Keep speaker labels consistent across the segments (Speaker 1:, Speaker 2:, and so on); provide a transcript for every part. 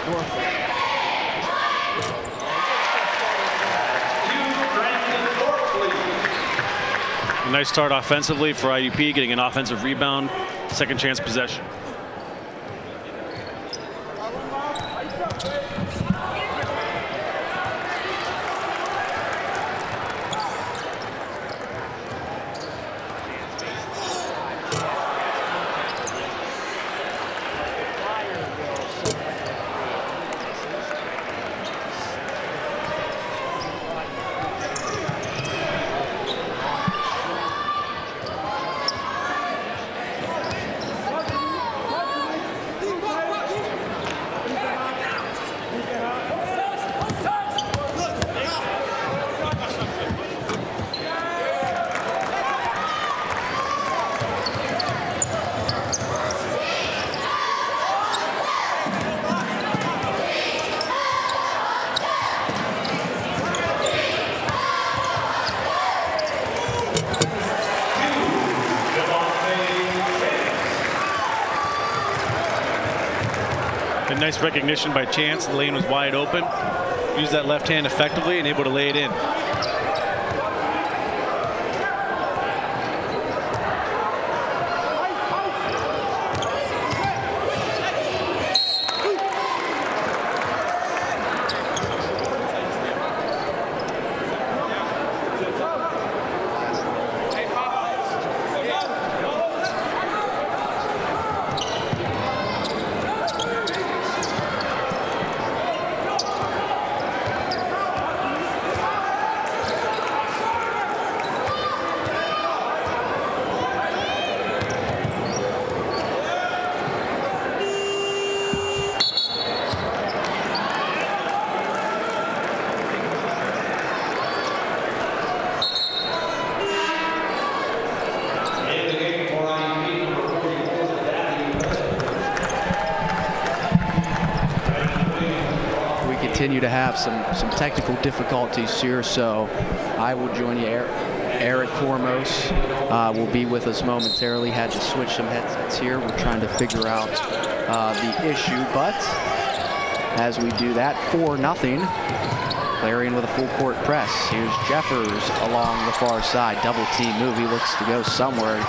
Speaker 1: A nice start offensively for IUP, getting an offensive rebound, second chance possession. Nice recognition by Chance. The lane was wide open. Used that left hand effectively and able to lay it in.
Speaker 2: Continue to have some technical difficulties here, so I will join you. Eric Kormos will be with us momentarily. Had to switch some headsets here. We're trying to figure out the issue, but as we do that, 4-0. Clarion with a full court press. Here's Jeffers along the far side. Double team move. He looks to go somewhere,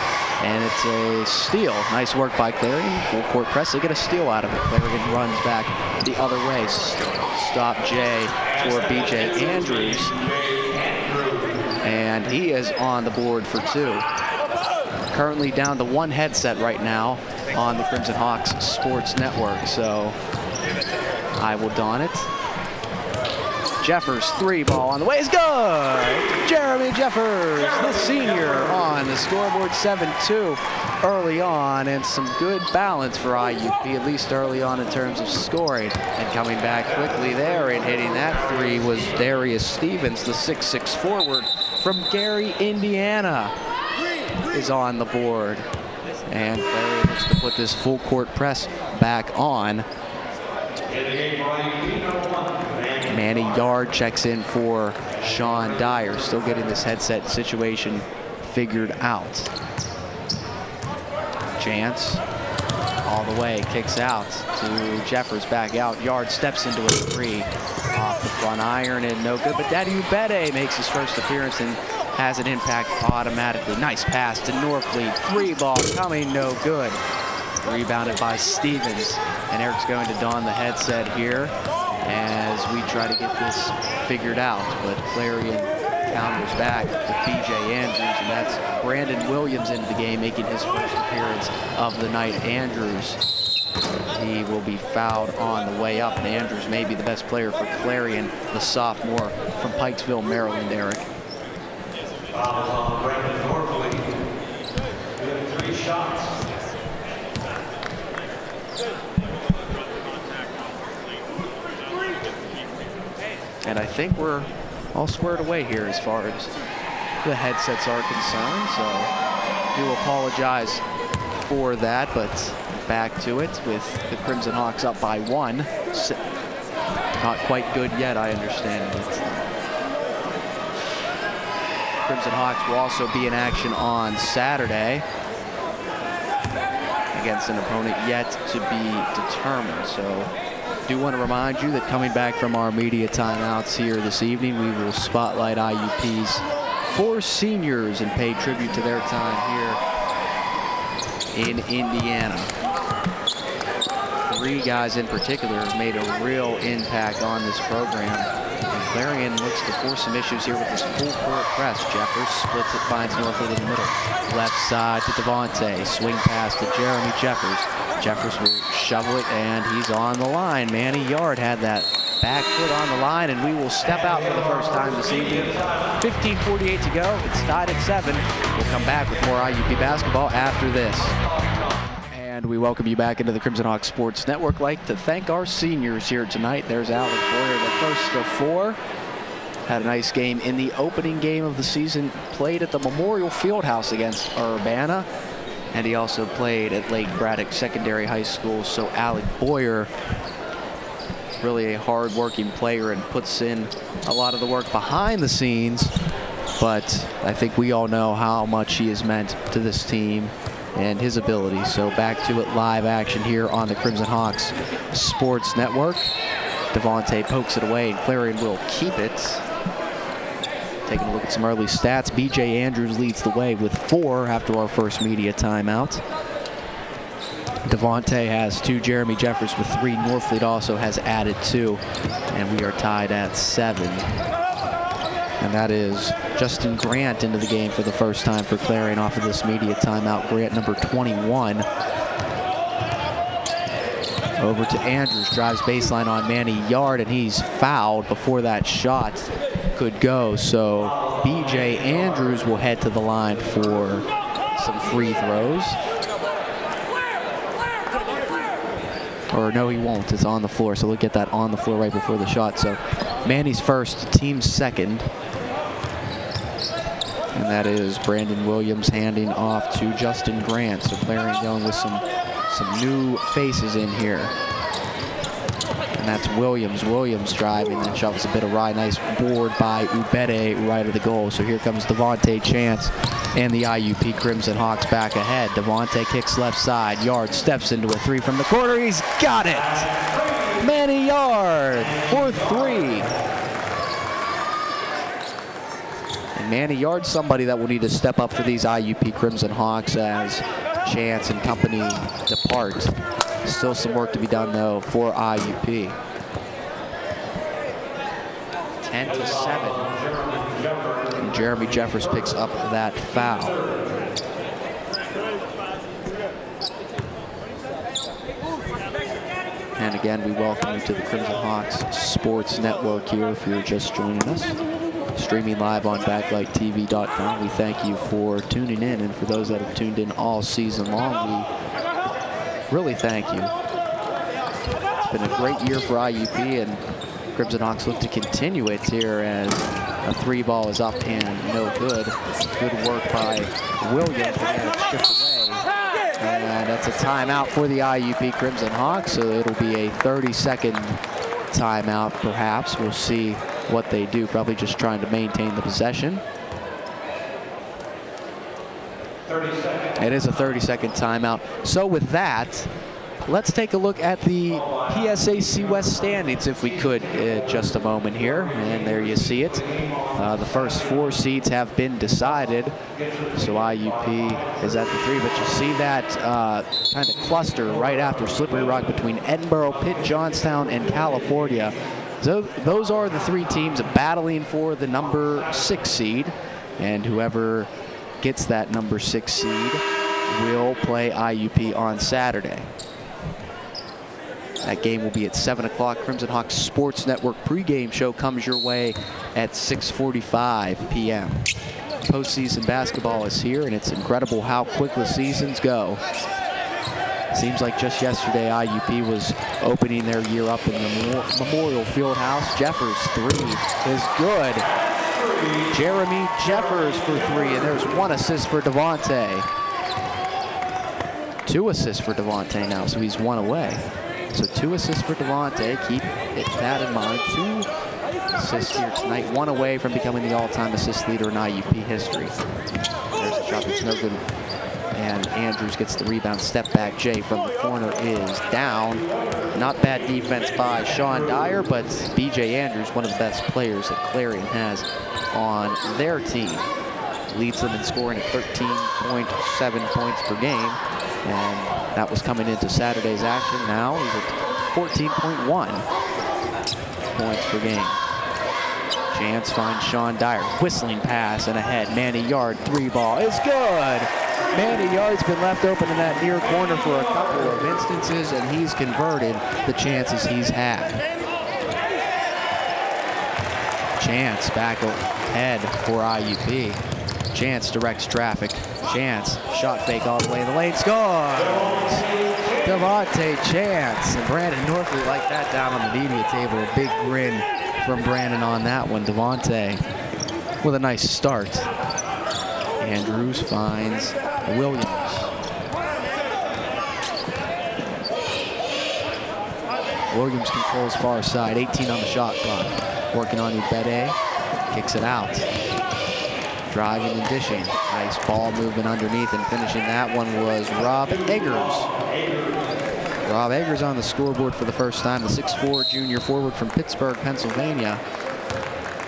Speaker 2: and it's a steal. Nice work by Clarion. Full court press. They get a steal out of it. Clarion runs back the other way. Stop Jay for BJ Andrews. And he is on the board for 2. Currently down to 1 headset right now on the Crimson Hawks Sports Network. So I will don it. Jeffers, 3 ball on the way is good. Jeremy Jeffers, the senior, on the scoreboard. 7-2 early on, and some good balance for IUP, at least early on in terms of scoring. And coming back quickly there and hitting that 3 was Darius Stevens, the 6'6" forward from Gary, Indiana, is on the board. And Clarion looks to put this full court press back on. Manny Yard checks in for Sean Dyer, still getting this headset situation figured out. Chance all the way, kicks out to Jeffers, back out. Yard steps into a 3 off the front iron and no good, but Daddy Ubede makes his first appearance and has an impact automatically. Nice pass to Norfleet, 3 ball coming, no good. Rebounded by Stevens, and Eric's going to don the headset here as we try to get this figured out, but Clarion counters back to BJ Andrews, and that's Brandon Williams into the game, making his first appearance of the night. Andrews, he will be fouled on the way up, and Andrews may be the best player for Clarion, the sophomore from Pikesville, Maryland, Eric.
Speaker 3: Foul on Brandon Norfleet. We have 3 shots.
Speaker 2: And I think we're all squared away here as far as the headsets are concerned, so do apologize for that, but back to it with the Crimson Hawks up by 1. Not quite good yet, I understand it. Crimson Hawks will also be in action on Saturday against an opponent yet to be determined, so Do want to remind you that coming back from our media timeouts here this evening, we will spotlight IUP's 4 seniors and pay tribute to their time here in Indiana. 3 guys in particular have made a real impact on this program. And Clarion looks to force some issues here with this full court press. Jeffers splits it, finds Northwood in the middle. Left side to Devontae. Swing pass to Jeremy Jeffers. Jeffers will shovel it, and he's on the line. Manny Yard had that back foot on the line, and we will step out for the first time this evening. 15:48 to go. It's tied at 7. We'll come back with more IUP basketball after this. And we welcome you back into the Crimson Hawks Sports Network. Like to thank our seniors here tonight. There's Alec Boyer, the first of 4. Had a nice game in the opening game of the season. Played at the Memorial Fieldhouse against Urbana. And he also played at Lake Braddock Secondary High School. So Alec Boyer, really a hard-working player and puts in a lot of the work behind the scenes. But I think we all know how much he has meant to this team and his ability. So back to it, live action here on the Crimson Hawks Sports Network. Devontae pokes it away, and Clarion will keep it. Taking a look at some early stats, B.J. Andrews leads the way with 4 after our first media timeout. Devontae has 2, Jeremy Jeffers with 3, Norfleet also has added 2, and we are tied at 7. And that is Justin Grant into the game for the first time for Clarion off of this media timeout. Grant, number 21. Over to Andrews, drives baseline on Manny Yard, and he's fouled before that shot could go. So B.J. Andrews will head to the line for some free throws. Or no, he won't. It's on the floor, so we'll get that on the floor right before the shot. So Manny's first, team's second. And that is Brandon Williams handing off to Justin Grant. So Clarion going with some new faces in here. And that's Williams. Williams driving and shovels a bit of rye. Nice board by Ubede right of the goal. So here comes Devontae Chance and the IUP Crimson Hawks back ahead. Devontae kicks left side. Yard steps into a 3 from the corner. He's got it! Manny Yard for 3. And Manny Yard, somebody that will need to step up for these IUP Crimson Hawks as Chance and company depart. Still some work to be done, though, for IUP. 10-7. And Jeremy Jeffers picks up that foul. And again, we welcome you to the Crimson Hawks Sports Network here if you're just joining us. Streaming live on BacklightTV.com. We thank you for tuning in, and for those that have tuned in all season long, we really thank you. It's been a great year for IUP, and Crimson Hawks look to continue it here as a 3 ball is up and no good. Good work by Williams, and it's stripped away. And that's a timeout for the IUP Crimson Hawks, so it'll be a 30-second timeout perhaps. We'll see what they do, probably just trying to maintain the possession.
Speaker 3: 30 seconds.
Speaker 2: It is a 30-second timeout. So with that, let's take a look at the PSAC West standings, if we could, just a moment here. And there you see it. The first 4 seeds have been decided. So IUP is at the 3, but you see that kind of cluster right after Slippery Rock between Edinboro, Pitt, Johnstown, and California. So those are the 3 teams battling for the number 6 seed. And whoever gets that number 6 seed will play IUP on Saturday. That game will be at 7 o'clock. Crimson Hawks Sports Network pregame show comes your way at 6:45 p.m. Postseason basketball is here, and it's incredible how quick the seasons go. Seems like just yesterday IUP was opening their year up in the Memorial Fieldhouse. Jeffers' 3 is good. Jeremy Jeffers for 3, and there's 1 assist for Devontae. 2 assists for Devontae now, so he's 1 away. So 2 assists for Devontae. Keep that in mind. 2 assists here tonight. 1 away from becoming the all-time assist leader in IUP history. There's a shot that's no good. And Andrews gets the rebound. Step back Jay from the corner is down. Not bad defense by Sean Dyer, but B.J. Andrews, one of the best players that Clarion has on their team. Leads them in scoring at 13.7 points per game. And that was coming into Saturday's action. Now he's at 14.1 points per game. Chance finds Sean Dyer. Whistling pass and ahead. Manny Yard, 3-ball is good. Manny Yard's been left open in that near corner for a couple of instances, and he's converted the chances he's had. Chance back ahead for IUP. Chance directs traffic. Chance, shot fake all the way in the lane, scores! Devontae Chance. And Brandon Norfleet like that down on the media table. A big grin from Brandon on that one. Devontae with a nice start. Andrews finds Williams. Williams controls far side, 18 on the shot clock. Working on Ubede, kicks it out. Driving and dishing. Nice ball movement underneath, and finishing that one was Rob Eggers. Rob Eggers on the scoreboard for the first time, the 6'4" junior forward from Pittsburgh, Pennsylvania.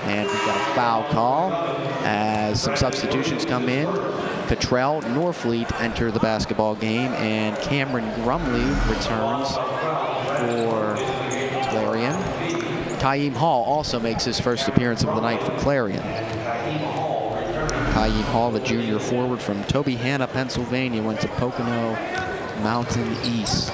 Speaker 2: And we've got a foul call as some substitutions come in. Cottrell, Norfleet enter the basketball game, and Cameron Grumley returns for Clarion. Kaim Hall also makes his first appearance of the night for Clarion. Kaim Hall, the junior forward from Tobyhanna, Pennsylvania, went to Pocono Mountain East.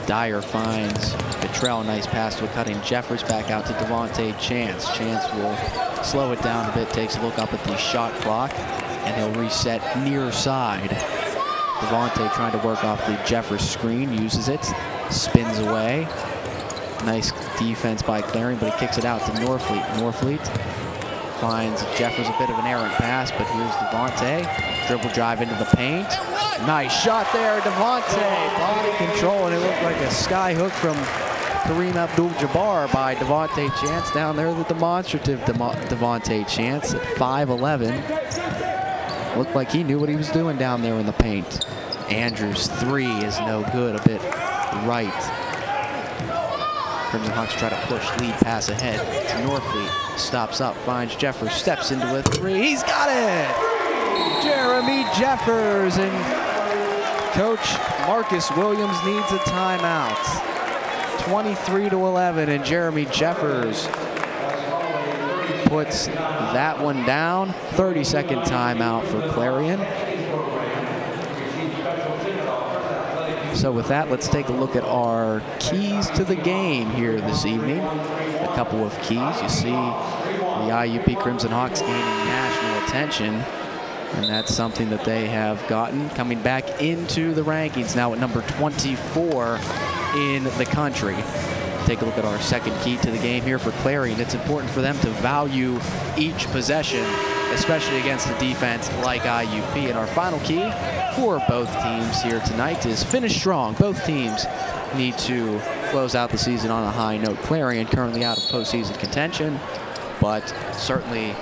Speaker 2: Dyer finds Cottrell, nice pass to a cutting Jeffers, back out to Devontae Chance. Chance will slow it down a bit, takes a look up at the shot clock, and he'll reset near side. Devontae trying to work off the Jeffers screen, uses it, spins away. Nice defense by Clarion, but he kicks it out to Norfleet. Norfleet finds Jeffers a bit of an errant pass, but here's Devontae. Dribble drive into the paint. Nice shot there, Devontae. Body control, and it looked like a sky hook from Kareem Abdul-Jabbar by Devontae Chance down there, the demonstrative Devontae Chance at 5'11". Looked like he knew what he was doing down there in the paint. Andrews' 3 is no good, a bit right. Crimson Hawks try to push, lead pass ahead to Norfleet. Stops up, finds Jeffers, steps into a 3. He's got it! Jeremy Jeffers, and Coach Marcus Williams needs a timeout. 23-11, and Jeremy Jeffers puts that one down. 30-second timeout for Clarion. So with that, let's take a look at our keys to the game here this evening. A couple of keys. You see the IUP Crimson Hawks gaining national attention, and that's something that they have gotten, coming back into the rankings now at number 24 in the country. Take a look at our second key to the game here for Clarion. It's important for them to value each possession, especially against a defense like IUP. And our final key for both teams here tonight is finish strong. Both teams need to close out the season on a high note. Clarion currently out of postseason contention, but certainly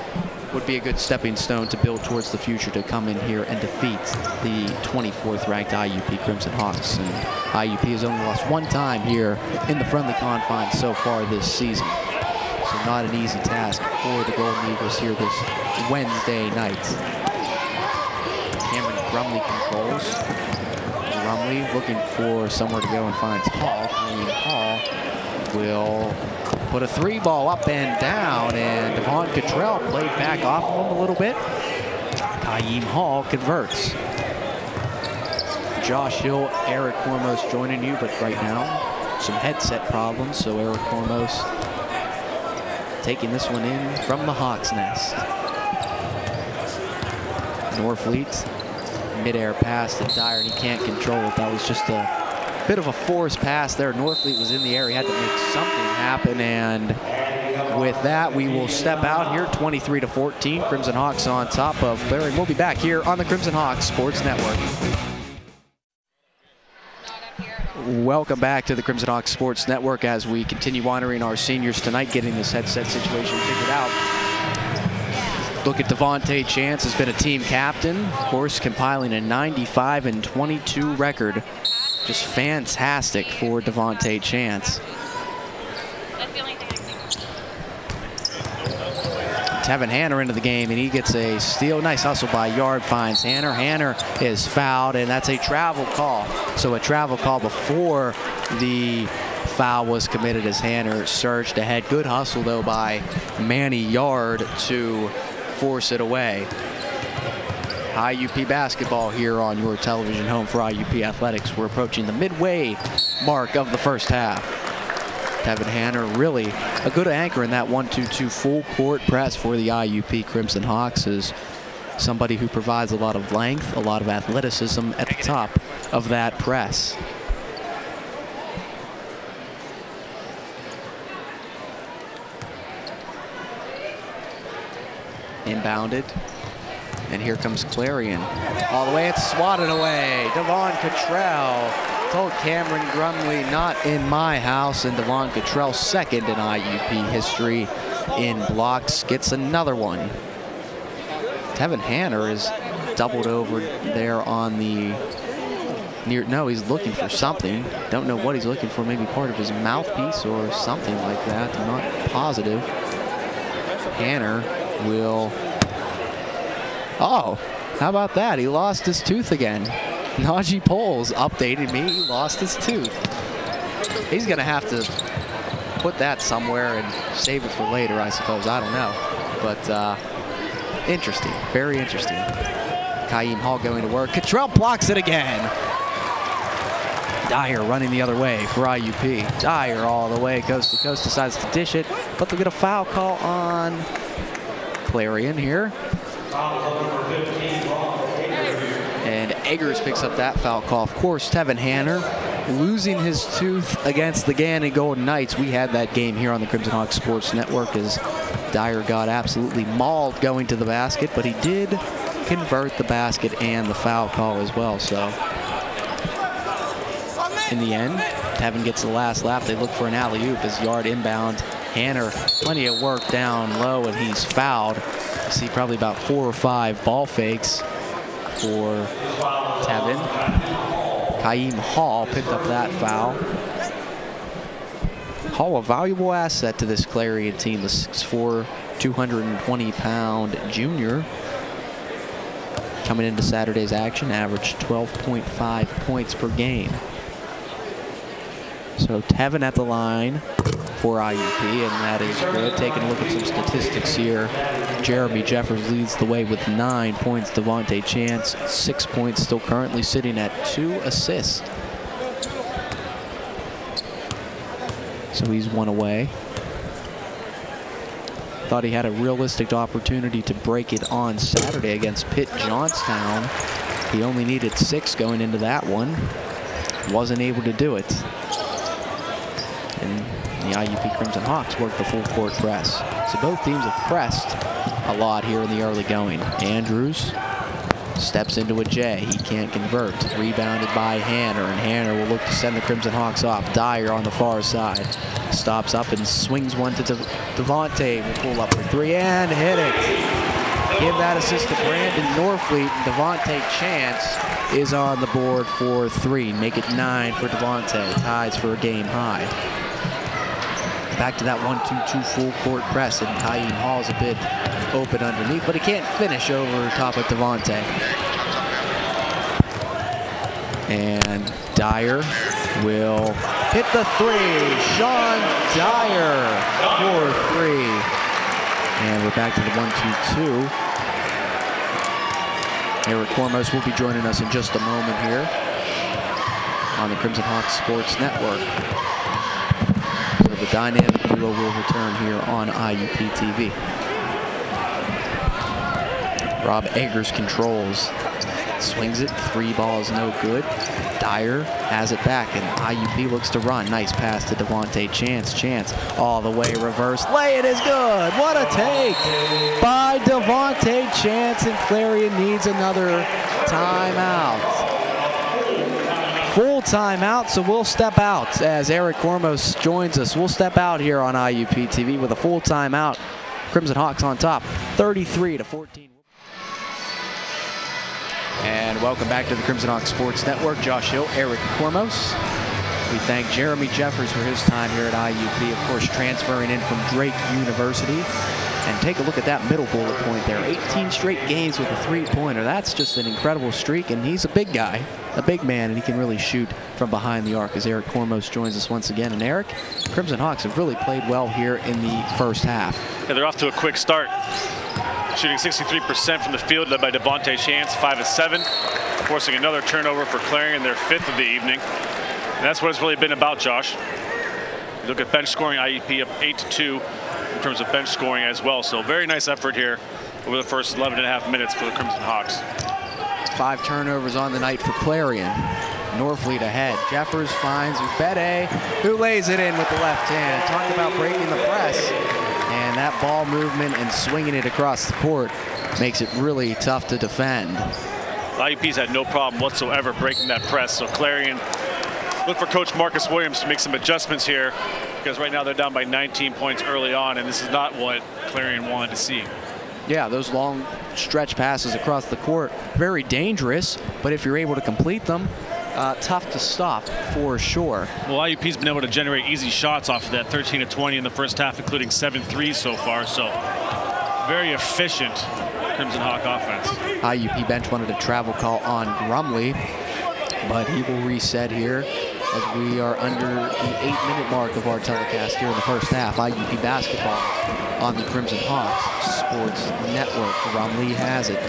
Speaker 2: would be a good stepping stone to build towards the future, to come in here and defeat the 24th ranked IUP Crimson Hawks. And IUP has only lost one time here in the friendly confines so far this season. So not an easy task for the Golden Eagles here this Wednesday night. Cameron Grumley controls. Grumley looking for somewhere to go and finds Hall. Hall will put a 3-ball up and down, and Devon Cottrell played back off of him a little bit. Kaim Hall converts. Josh Hill, Eric Kormos joining you, but right now some headset problems, so Eric Kormos taking this one in from the Hawks' nest. Norfleet, mid-air pass to Dyer, and he can't control it. That was just a bit of a forced pass there. Norfleet was in the air. He had to make something happen, and with that, we will step out here, 23-14. Crimson Hawks on top of Clarion. We'll be back here on the Crimson Hawks Sports Network. Welcome back to the Crimson Hawks Sports Network as we continue honoring our seniors tonight, getting this headset situation figured out. Look at Devontae Chance, has been a team captain, of course, compiling a 95-22 record. Just fantastic for Devontae Chance. Tevin Hanner into the game, and he gets a steal. Nice hustle by Yard, finds Hanner. Hanner is fouled, and that's a travel call. So a travel call before the foul was committed as Hanner surged ahead. Good hustle, though, by Manny Yard to force it away. IUP basketball here on your television home for IUP Athletics. We're approaching the midway mark of the first half. Tevin Hanner really a good anchor in that 1-2-2 full court press for the IUP Crimson Hawks, is somebody who provides a lot of length, a lot of athleticism at the top of that press. Inbounded, and here comes Clarion. All the way, it's swatted away. Devon Cottrell told Cameron Grumley, not in my house, and Devon Cottrell, second in IUP history in blocks, gets another one. Tevin Hanner is doubled over there on the near, no, he's looking for something. Don't know what he's looking for, maybe part of his mouthpiece or something like that. I'm not positive. Hanner will, oh, how about that? He lost his tooth again. Najee Poles updated me, he lost his tooth. He's gonna have to put that somewhere and save it for later, I suppose. I don't know, but interesting, very interesting. Kaim Hall going to work. Cottrell blocks it again. Dyer running the other way for IUP. Dyer all the way, coast to coast, decides to dish it, but they'll get a foul call on Clarion here. And Eggers picks up that foul call. Of course, Tevin Hanner losing his tooth against the Gannon Golden Knights. We had that game here on the Crimson Hawks Sports Network as Dyer got absolutely mauled going to the basket, but he did convert the basket and the foul call as well. So in the end, Tevin gets the last lap. They look for an alley-oop as Yard inbound. Hanner, plenty of work down low, and he's fouled. You see probably about 4 or 5 ball fakes for Tevin. Kaim Hall picked up that foul. Hall, a valuable asset to this Clarion team, the 6'4", 220-pound junior. Coming into Saturday's action, averaged 12.5 points per game. So Tevin at the line for IUP, and that is good. Taking a look at some statistics here. Jeremy Jeffers leads the way with 9 points. Devontae Chance, 6 points, still currently sitting at 2 assists. So he's 1 away. Thought he had a realistic opportunity to break it on Saturday against Pitt Johnstown. He only needed 6 going into that one. Wasn't able to do it. And the IUP Crimson Hawks worked the full court press. So both teams have pressed a lot here in the early going. Andrews steps into a J. He can't convert. Rebounded by Hanner, and Hanner will look to send the Crimson Hawks off. Dyer on the far side. Stops up and swings one to Devontae. Will pull up for 3 and hit it. Give that assist to Brandon Norfleet. Devontae Chance is on the board for 3. Make it 9 for Devontae. Ties for a game high. Back to that 1-2-2 full court press, and Kaim Hall's a bit open underneath, but he can't finish over top of Devontae. And Dyer will hit the 3. Sean Dyer for 3. And we're back to the 1-2-2. Eric Kormos will be joining us in just a moment here on the Crimson Hawks Sports Network. So the dynamic duo will return here on IUP TV. Rob Eggers controls. Swings it, 3 balls, no good. Dyer has it back, and IUP looks to run. Nice pass to Devontae Chance. Chance all the way reverse. Lay it is good. What a take by Devontae Chance, and Clarion needs another timeout. Full timeout, so we'll step out as Eric Kormos joins us. We'll step out here on IUP TV with a full timeout Crimson Hawks on top, 33-14. And welcome back to the Crimson Hawks Sports Network. Josh Hill, Eric Kormos. We thank Jeremy Jeffers for his time here at IUP, of course, transferring in from Drake University. And take a look at that middle bullet point there. 18 straight games with a three-pointer. That's just an incredible streak, and he's a big guy, a big man, and he can really shoot from behind the arc as Eric Kormos joins us once again. And Eric, Crimson Hawks have really played well here in the first half.
Speaker 1: Yeah, they're off to a quick start. Shooting 63% from the field, led by Devontae Chance, 5 of 7, forcing another turnover for Clarion, their 5th of the evening. And that's what it's really been about, Josh. You look at bench scoring, IUP up 8-2 in terms of bench scoring as well. So very nice effort here over the first 11.5 minutes for the Crimson Hawks.
Speaker 2: 5 turnovers on the night for Clarion. Norfleet ahead. Jeffers finds Ubede, who lays it in with the left hand. Talk about breaking the press. And that ball movement and swinging it across the court makes it really tough to defend.
Speaker 1: IUP's had no problem whatsoever breaking that press. So Clarion look for Coach Marcus Williams to make some adjustments here, because right now they're down by 19 points early on, and this is not what Clarion wanted to see.
Speaker 2: Yeah, those long stretch passes across the court, very dangerous, but if you're able to complete them, tough to stop for sure.
Speaker 1: Well, IUP's been able to generate easy shots off of that, 13 of 20 in the first half, including 7 threes so far. So very efficient Crimson Hawk offense.
Speaker 2: IUP bench wanted a travel call on Grumley, but he will reset here as we are under the 8-minute mark of our telecast here in the first half. IUP basketball on the Crimson Hawks Sports Network. Grumley has it.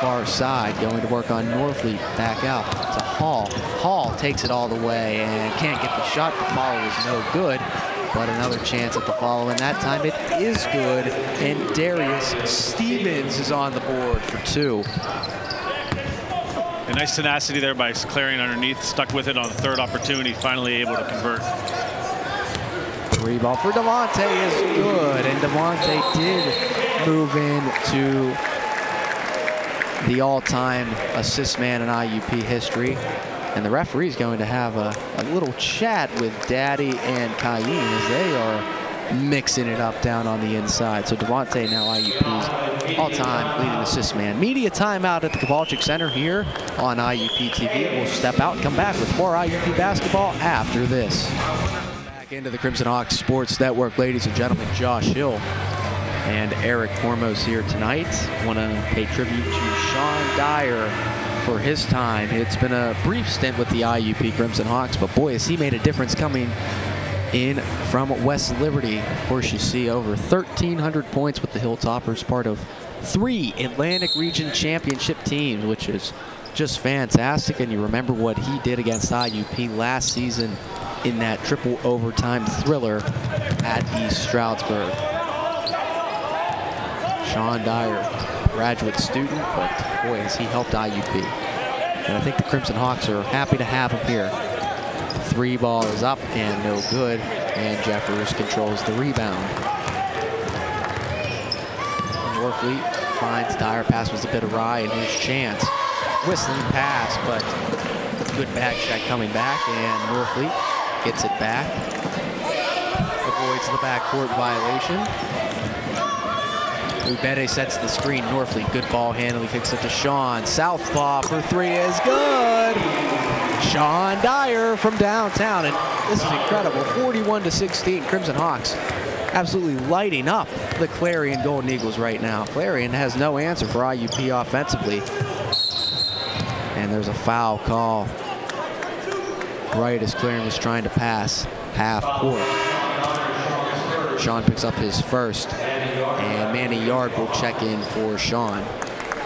Speaker 2: Far side, going to work on Norfleet, back out to Hall. Hall takes it all the way and can't get the shot. The follow is no good, but another chance at the follow, and that time it is good. And Darius Stevens is on the board for 2.
Speaker 1: A nice tenacity there by Clarion underneath, stuck with it on the 3rd opportunity, finally able to convert.
Speaker 2: 3 ball for Devontae is good, and Devontae did move into the all-time assist man in IUP history. And the referee's going to have a little chat with Daddy and Cayenne as they are mixing it up down on the inside. So Devontae now IUP's all-time leading assist man. Media timeout at the Kowalczyk Center here on IUP TV. We'll step out and come back with more IUP basketball after this. Back into the Crimson Hawks Sports Network, ladies and gentlemen. Josh Hill and Eric Kormos here tonight. Want to pay tribute to Sean Dyer for his time. It's been a brief stint with the IUP Crimson Hawks, but boy, has he made a difference coming in from West Liberty. Of course, you see over 1,300 points with the Hilltoppers, part of 3 Atlantic Region Championship teams, which is just fantastic. And you remember what he did against IUP last season in that triple overtime thriller at East Stroudsburg. Sean Dyer, graduate student, but boy, has he helped IUP. And I think the Crimson Hawks are happy to have him here. 3 ball is up and no good, and Jeffers controls the rebound. Norfleet finds Dyer, pass was a bit awry, and his chance. Whistling pass, but good back check coming back, and Norfleet gets it back. Avoids the backcourt violation. Ubede sets the screen. Norfleet, good ball handle. He kicks it to Sean. Southpaw for 3 is good. Sean Dyer from downtown, and this is incredible. 41-16. Crimson Hawks absolutely lighting up the Clarion Golden Eagles right now. Clarion has no answer for IUP offensively. And there's a foul call right as Clarion was trying to pass half court. Sean picks up his first, and Manny Yard will check in for Sean.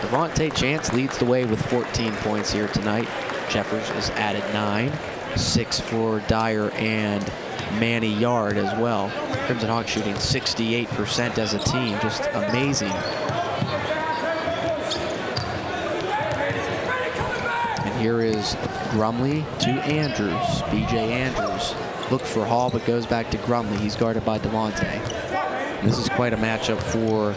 Speaker 2: Devontae Chance leads the way with 14 points here tonight. Jeffers has added 9, 6 for Dyer and Manny Yard as well. Crimson Hawks shooting 68% as a team, just amazing. And here is Grumley to Andrews, BJ Andrews. Looked for Hall, but goes back to Grumley. He's guarded by Devontae. This is quite a matchup for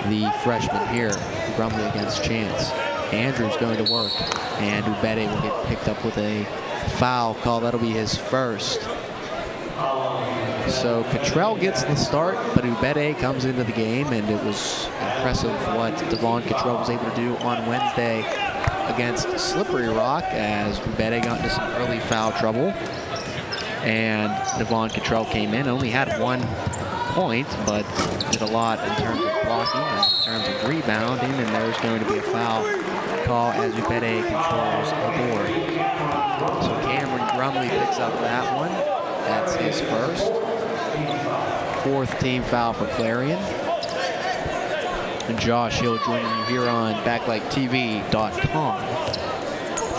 Speaker 2: the freshman here. Grumley against Chance. Andrews going to work, and Ubede will get picked up with a foul call. That'll be his first. So Cottrell gets the start, but Ubede comes into the game, and it was impressive what Devon Cottrell was able to do on Wednesday against Slippery Rock, as Ubede got into some early foul trouble. And Devon Cottrell came in, only had 1 point, but did a lot in terms of blocking, in terms of rebounding, and there's going to be a foul call as Ubede controls the board. So Cameron Grumley picks up that one. That's his first. 4th team foul for Clarion. And Josh Hill joining you here on BacklightTV.com.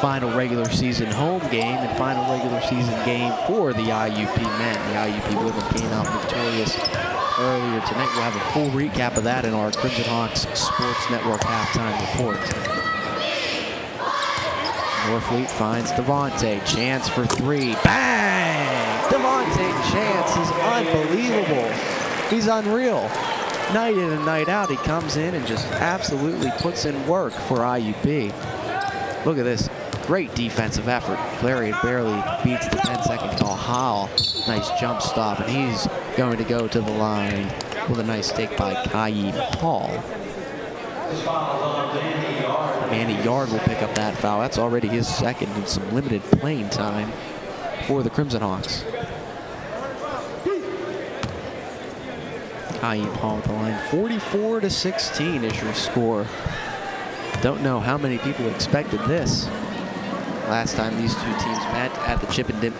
Speaker 2: Final regular season home game and final regular season game for the IUP men. The IUP women came out victorious earlier tonight. We'll have a full recap of that in our Crimson Hawks Sports Network halftime report. Norfleet finds Devontae. Chance for 3. Bang! Devontae Chance is unbelievable. He's unreal. Night in and night out, he comes in and just absolutely puts in work for IUP. Look at this. Great defensive effort. Clarion barely beats the 10-second call. Howell, nice jump stop, and he's going to go to the line with a nice take by Kaib Hall. Manny Yard will pick up that foul. That's already his second and some limited playing time for the Crimson Hawks. Kaib Hall at the line. 44-16 is your score. Don't know how many people expected this. Last time these two teams met at the Tippin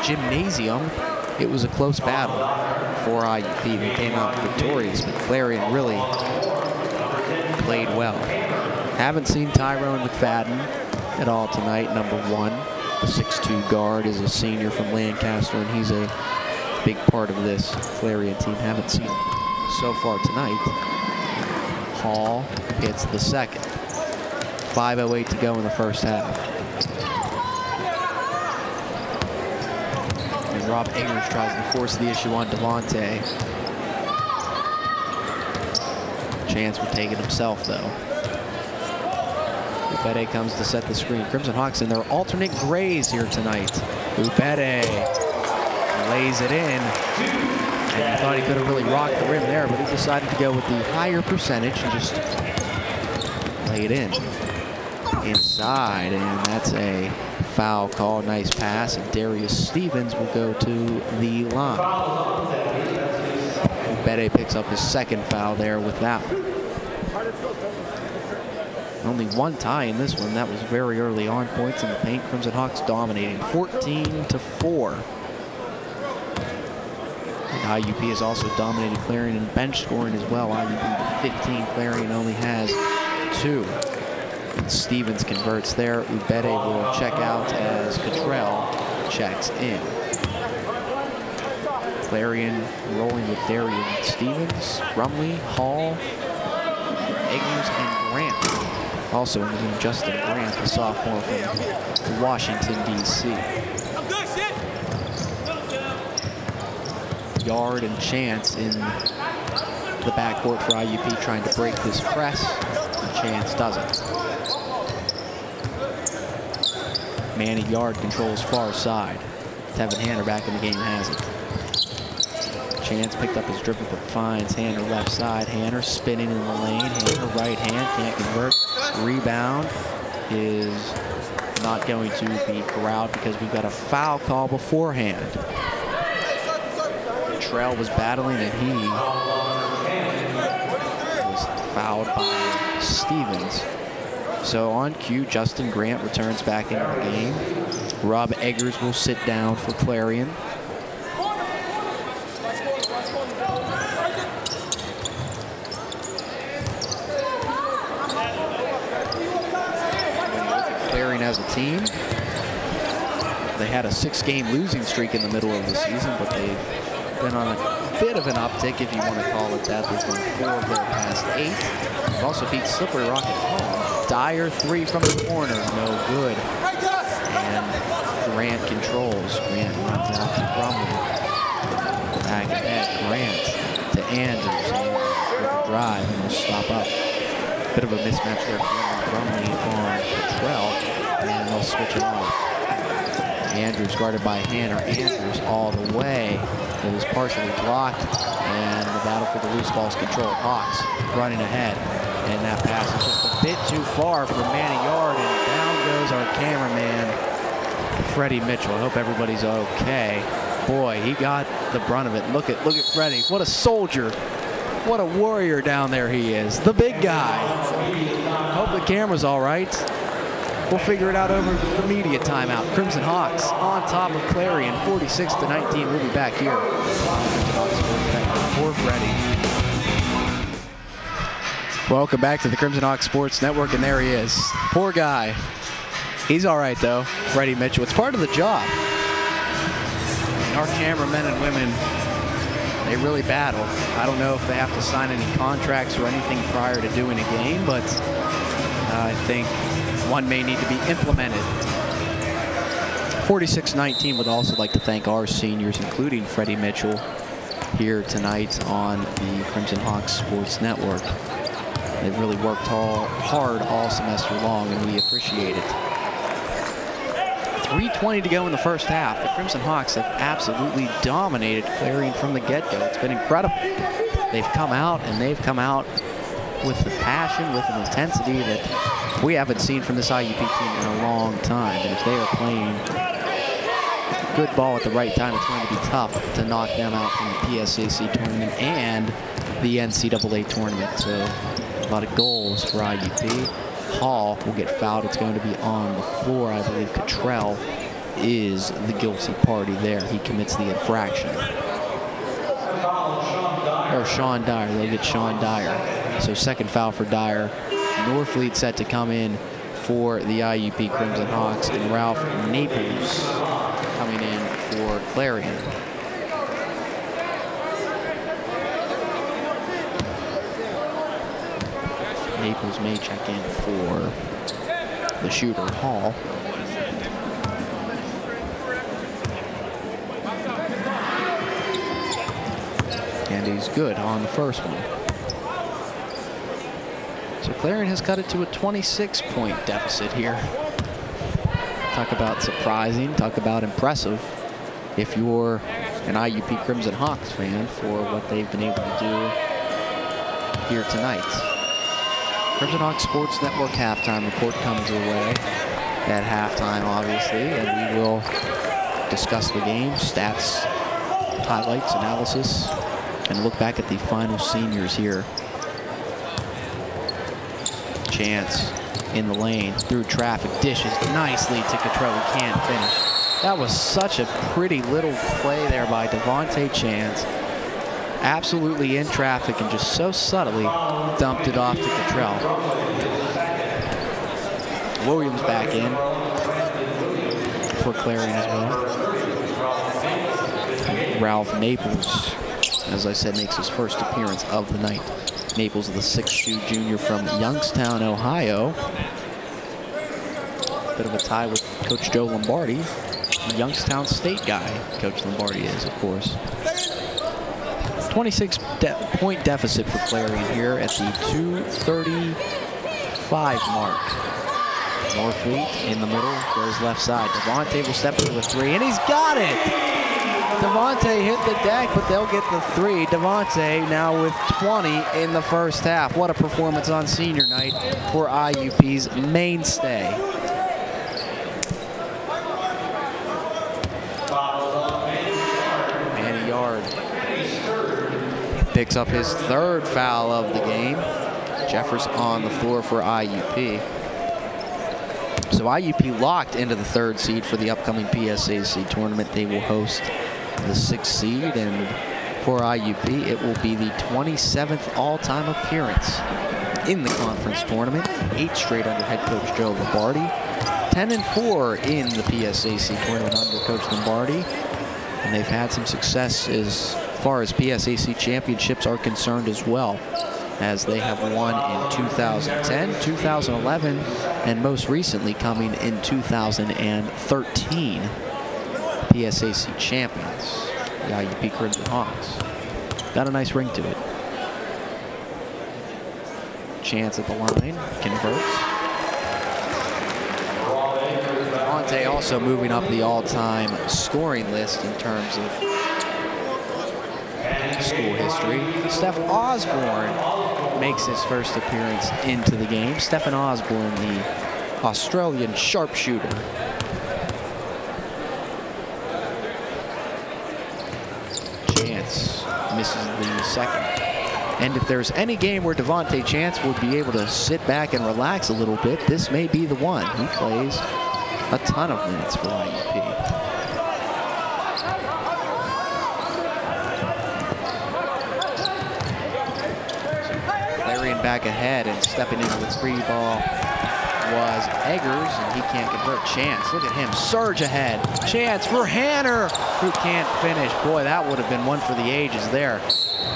Speaker 2: Gymnasium, it was a close battle for IUP. They came out victorious, but Clarion really played well. Haven't seen Tyrone McFadden at all tonight, number 1. The 6'2 guard is a senior from Lancaster, and he's a big part of this Clarion team. Haven't seen him so far tonight. Hall hits the second. 5:08 to go in the first half. And Rob Eggers tries to force the issue on Devontae. Chance would take it himself, though. Ubede comes to set the screen. Crimson Hawks in their alternate grays here tonight. Ubede lays it in. And I thought he could have really rocked the rim there, but he decided to go with the higher percentage and just lay it in. Inside, and that's a foul call. Nice pass, and Darius Stevens will go to the line. Ubede picks up his second foul there with that one. Only 1 tie in this one. That was very early on. Points in the paint. Crimson Hawks dominating 14-4. IUP has also dominated Clarion in bench scoring as well. IUP 15, Clarion only has 2. And Stevens converts there. Ubede will check out as Cottrell checks in. Clarion rolling with Darian Stevens, Grumley, Hall, Eggers, and Grant. Also including Justin Grant, the sophomore from Washington, D.C. Yard and Chance in the backcourt for IUP trying to break this press. And Chance doesn't. Manny Yard controls far side. Tevin Hanner back in the game has it. Chance picked up his dribble but finds Hanner left side. Hanner spinning in the lane. Hanner right hand, can't convert. Rebound is not going to be corralled because we've got a foul call beforehand. Trell was battling and he was fouled by Stevens. So on cue, Justin Grant returns back into the game. Rob Eggers will sit down for Clarion. Clarion as a team, they had a 6-game losing streak in the middle of the season, but they've been on a bit of an uptick, if you want to call it that. They've won 4 of their past 8. They've also beat Slippery Rock at home. Dyer 3 from the corner, no good. And Grant controls. Grant runs out to Grumley. Back ahead, Grant to Anders. With a drive, and will stop up. Bit of a mismatch there for Grumley on Cottrell, and they'll switch it off. Andrews guarded by Hanner. Andrews all the way. It was partially blocked, and the battle for the loose ball's controlled. Hawks running ahead, and that pass is just a bit too far for Manny Yard, and down goes our cameraman, Freddie Mitchell. I hope everybody's okay. Boy, he got the brunt of it. Look at Freddie. What a soldier. What a warrior down there he is. The big guy. Hope the camera's all right. We'll figure it out over the media timeout. Crimson Hawks on top of Clarion, 46-19. We'll be back here for Freddie. Welcome back to the Crimson Hawks Sports Network, and there he is. Poor guy. He's all right, though. Freddie Mitchell. It's part of the job. Our cameramen and women, they really battle. I don't know if they have to sign any contracts or anything prior to doing a game, but I think one may need to be implemented. 46-19 would also like to thank our seniors, including Freddie Mitchell, here tonight on the Crimson Hawks Sports Network. They've really worked hard all semester long, and we appreciate it. 3:20 to go in the first half. The Crimson Hawks have absolutely dominated Clarion from the get-go. It's been incredible. They've come out, and they've come out with the passion, with an intensity that we haven't seen from this IUP team in a long time. And if they are playing good ball at the right time, it's going to be tough to knock them out from the PSAC tournament and the NCAA tournament. So a lot of goals for IUP. Hall will get fouled. It's going to be on the floor. I believe Cottrell is the guilty party there. He commits the infraction. Or Sean Dyer. They'll get Sean Dyer. So second foul for Dyer. Norfleet set to come in for the IUP Crimson Hawks, and Ralph Naples coming in for Clarion. Naples may check in for the shooter, Hall. And he's good on the first one. So Clarion has cut it to a 26-point deficit here. Talk about surprising, talk about impressive if you're an IUP Crimson Hawks fan for what they've been able to do here tonight. Crimson Hawks Sports Network halftime report comes your way at halftime, obviously, and we will discuss the game, stats, highlights, analysis, and look back at the final seniors here. Chance in the lane, through traffic, dishes nicely to Cottrell, who can't finish. That was such a pretty little play there by Devontae Chance. Absolutely in traffic and just so subtly dumped it off to Cottrell. Williams back in for Clarion as well. Ralph Naples, as I said, makes his first appearance of the night. Naples, the 6'2" junior from Youngstown, Ohio. Bit of a tie with Coach Joe Lombardi. Youngstown State guy, Coach Lombardi is, of course. 26-point deficit for Clarion here at the 2:35 mark. Norfleet in the middle, goes left side. Devontae will step into the three, and he's got it! Devontae hit the deck, but they'll get the three. Devontae now with 20 in the first half. What a performance on senior night for IUP's mainstay. Manny Yard picks up his third foul of the game. Jeffers on the floor for IUP. So IUP locked into the third seed for the upcoming PSAC tournament. They will host the 6th seed, and for IUP, it will be the 27th all-time appearance in the conference tournament. 8 straight under head coach Joe Lombardi. 10-4 in the PSAC tournament under Coach Lombardi. And they've had some success as far as PSAC championships are concerned as well, as they have won in 2010, 2011, and most recently coming in 2013. PSAC champions, the IUP Crimson Hawks. Got a nice ring to it. Chance at the line, converts. Devontae also moving up the all-time scoring list in terms of school history. Steph Osborne makes his first appearance into the game. Stephen Osborne, the Australian sharpshooter. Chance misses the second. And if there's any game where Devontae Chance would be able to sit back and relax a little bit, this may be the one. He plays a ton of minutes for IUP. Clarion back ahead, and stepping into the free ball was Eggers, and he can't convert. Chance, look at him, surge ahead. Chance for Hanner, who can't finish. Boy, that would have been one for the ages there.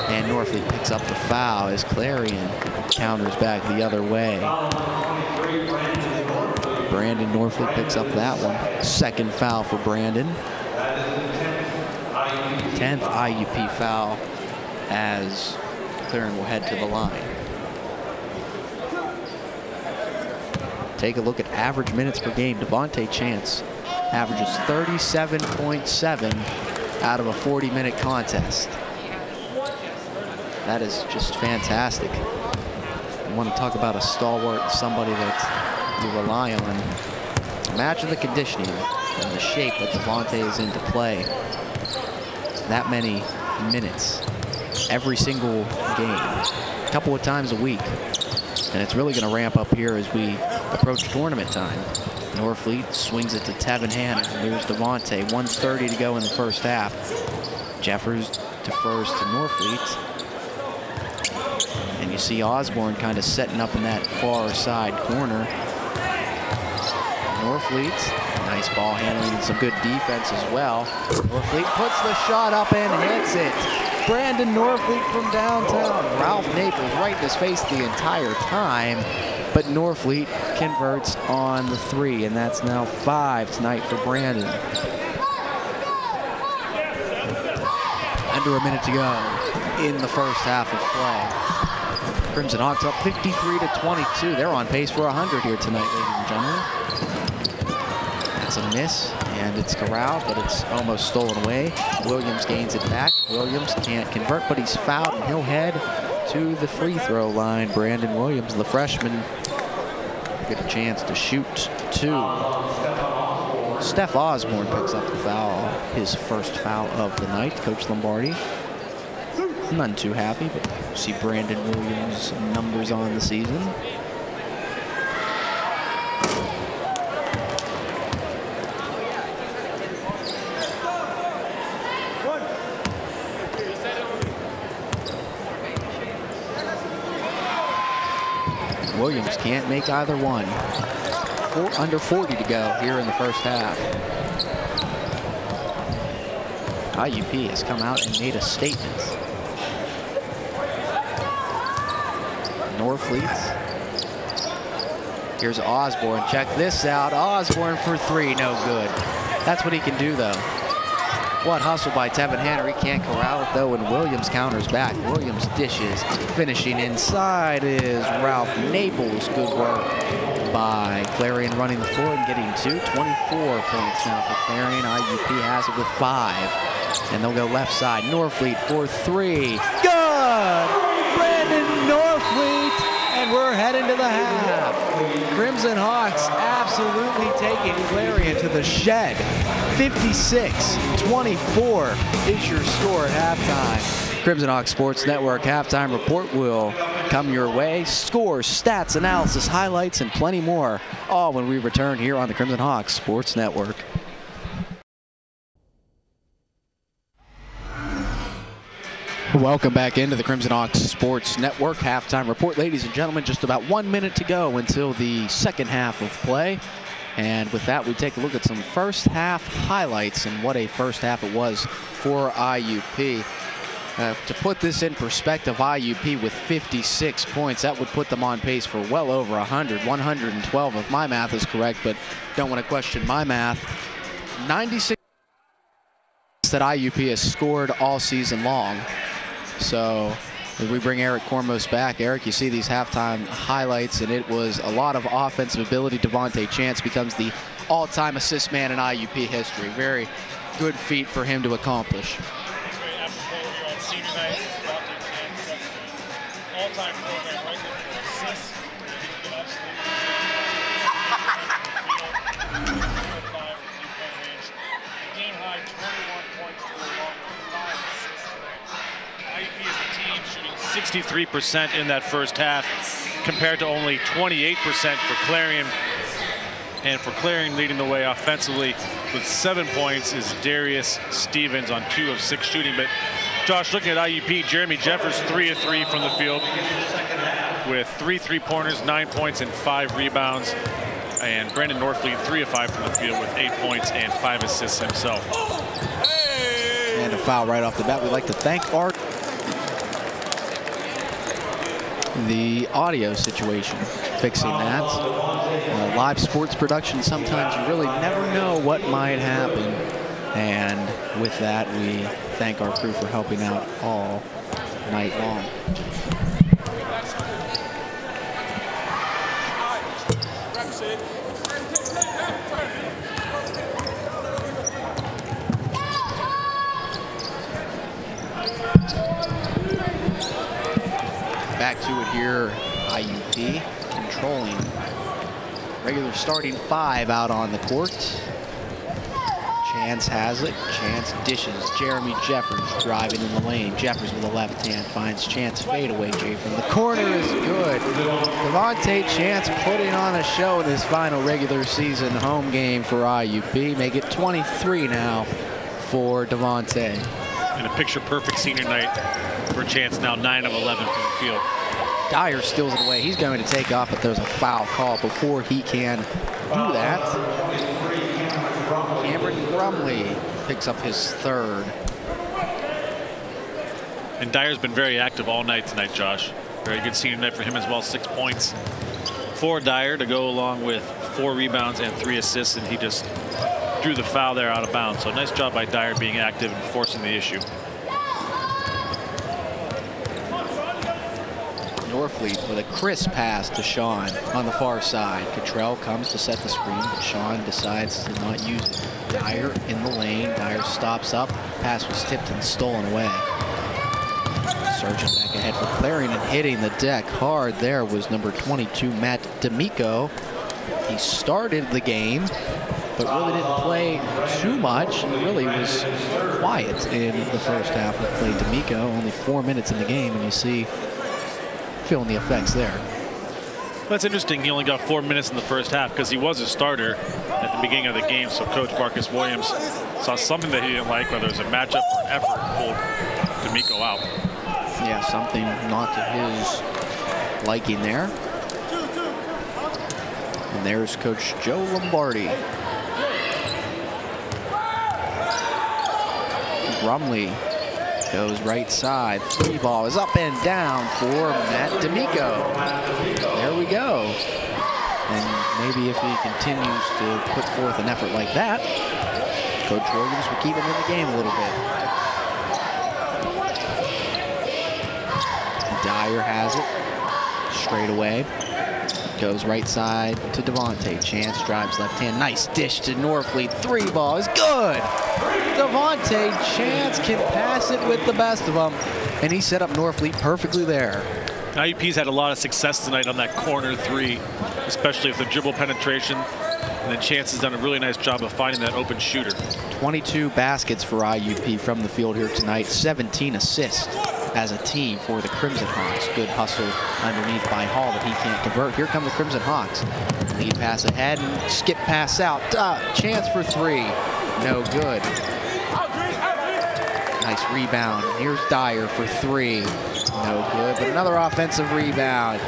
Speaker 2: And Norfleet picks up the foul as Clarion counters back the other way. Brandon Norfleet picks up that one. Second foul for Brandon. 10th IUP foul as Clarion will head to the line. Take a look at average minutes per game. Devontae Chance averages 37.7 out of a 40-minute contest. That is just fantastic. You want to talk about a stalwart, somebody that you rely on. Imagine the conditioning and the shape that Devontae is in to play that many minutes every single game, a couple of times a week. And it's really going to ramp up here as we approach tournament time. Norfleet swings it to Tevin Hanner. Here's Devontae, 1:30 to go in the first half. Jeffers defers to Norfleet. And you see Osborne kind of setting up in that far side corner. Norfleet, nice ball handling and some good defense as well. Norfleet puts the shot up and hits it. Brandon Norfleet from downtown. Ralph Naples right in his face the entire time, but Norfleet converts on the three, and that's now 5 tonight for Brandon. Under a minute to go in the first half of play. Crimson Hawks up 53-22. They're on pace for 100 here tonight, ladies and gentlemen. That's a miss, and it's corralled, but it's almost stolen away. Williams gains it back. Williams can't convert, but he's fouled, and he'll head to the free throw line. Brandon Williams, the freshman, get a chance to shoot two. Steph Osborne picks up the foul, his first foul of the night. Coach Lombardi, none too happy, but you see Brandon Williams' numbers on the season. Williams can't make either one. Under 40 to go here in the first half. IUP has come out and made a statement. Norfleet. Here's Osborne. Check this out. Osborne for three. No good. That's what he can do, though. What hustle by Tevin Hanner. He can't corral it, though, and Williams counters back. Williams dishes. Finishing inside is Ralph Naples. Good work by Clarion running the floor and getting two. 24 points now for Clarion. IUP has it with 5. And they'll go left side. Norfleet for three. Good! Brandon Norfleet, and we're heading to the half. Crimson Hawks absolutely taking Clarion to the shed. 56-24 is your score at halftime. Crimson Hawks Sports Network halftime report will come your way. Scores, stats, analysis, highlights, and plenty more, all when we return here on the Crimson Hawks Sports Network. Welcome back into the Crimson Hawks Sports Network halftime report. Ladies and gentlemen, just about 1 minute to go until the second half of play. And with that, we take a look at some first half highlights, and what a first half it was for IUP. To put this in perspective, IUP with 56 points, that would put them on pace for well over 100, 112 if my math is correct, but don't want to question my math. 96 that IUP has scored all season long. So as we bring Eric Kormos back, Eric, you see these halftime highlights, and it was a lot of offensive ability. Devontae Chance becomes the all-time assist man in IUP history. Very good feat for him to accomplish.
Speaker 1: All-time program record for assists. Game high 21 points to along with 5 assists today. IUP as a team shooting 63% in that first half compared to only 28% for Clarion. And for Clarion leading the way offensively with 7 points is Darius Stevens on 2 of 6 shooting. But Josh, looking at IUP, Jeremy Jeffers 3 of 3 from the field with 3 3-pointers, 9 points and 5 rebounds. And Brandon Norfleet 3 of 5 from the field with 8 points and 5 assists himself.
Speaker 2: And a foul right off the bat. We'd like to thank Art. The audio situation, fixing that. Live sports production, sometimes you really never know what might happen. And with that, we thank our crew for helping out all night long. Back to it here, IUP controlling regular starting 5 out on the court. Chance has it. Chance dishes. Jeremy Jeffers driving in the lane. Jeffers with a left hand finds Chance fadeaway. Jay from the corner is good. Devontae Chance putting on a show in his final regular season home game for IUP. Make it 23 now for Devontae.
Speaker 1: And a picture-perfect senior night for Chance, now 9 of 11 from the field.
Speaker 2: Dyer steals it away. He's going to take off, but there's a foul call before he can do that. Cameron Grumley picks up his 3rd.
Speaker 1: And Dyer's been very active all night tonight, Josh. Very good senior night for him as well. 6 points for Dyer to go along with 4 rebounds and 3 assists, and he just drew the foul there out of bounds. So nice job by Dyer being active and forcing the issue.
Speaker 2: Norfleet with a crisp pass to Sean on the far side. Cottrell comes to set the screen, but Sean decides to not use it. Dyer in the lane. Dyer stops up. Pass was tipped and stolen away. Surging back ahead for Clarion and hitting the deck hard there was number 22, Matt D'Amico. He started the game, but really didn't play too much. Really was quiet in the first half of play. D'Amico, only 4 minutes in the game, and you see feeling the effects there.
Speaker 1: That's interesting. He only got 4 minutes in the first half because he was a starter at the beginning of the game. So Coach Marcus Williams saw something that he didn't like, whether it was a matchup or an effort, pulled D'Amico out.
Speaker 2: Yeah, something not to his liking there. And there's Coach Joe Lombardi. Grumley goes right side. 3 ball is up and down for Matt D'Amico. There we go. And maybe if he continues to put forth an effort like that, Coach Williams will keep him in the game a little bit. Dyer has it. Straight away. Goes right side to Devontae. Chance drives left hand. Nice dish to Norfleet. 3 ball is good. Devontae Chance can pass it with the best of them. And he set up Norfleet perfectly there.
Speaker 1: IUP's had a lot of success tonight on that corner 3, especially with the dribble penetration. And then Chance has done a really nice job of finding that open shooter. 22
Speaker 2: baskets for IUP from the field here tonight. 17 assists as a team for the Crimson Hawks. Good hustle underneath by Hall that he can't convert. Here come the Crimson Hawks. Lead pass ahead and skip pass out. Chance for 3. No good. Nice rebound. Here's Dyer for 3. No good, but another offensive rebound.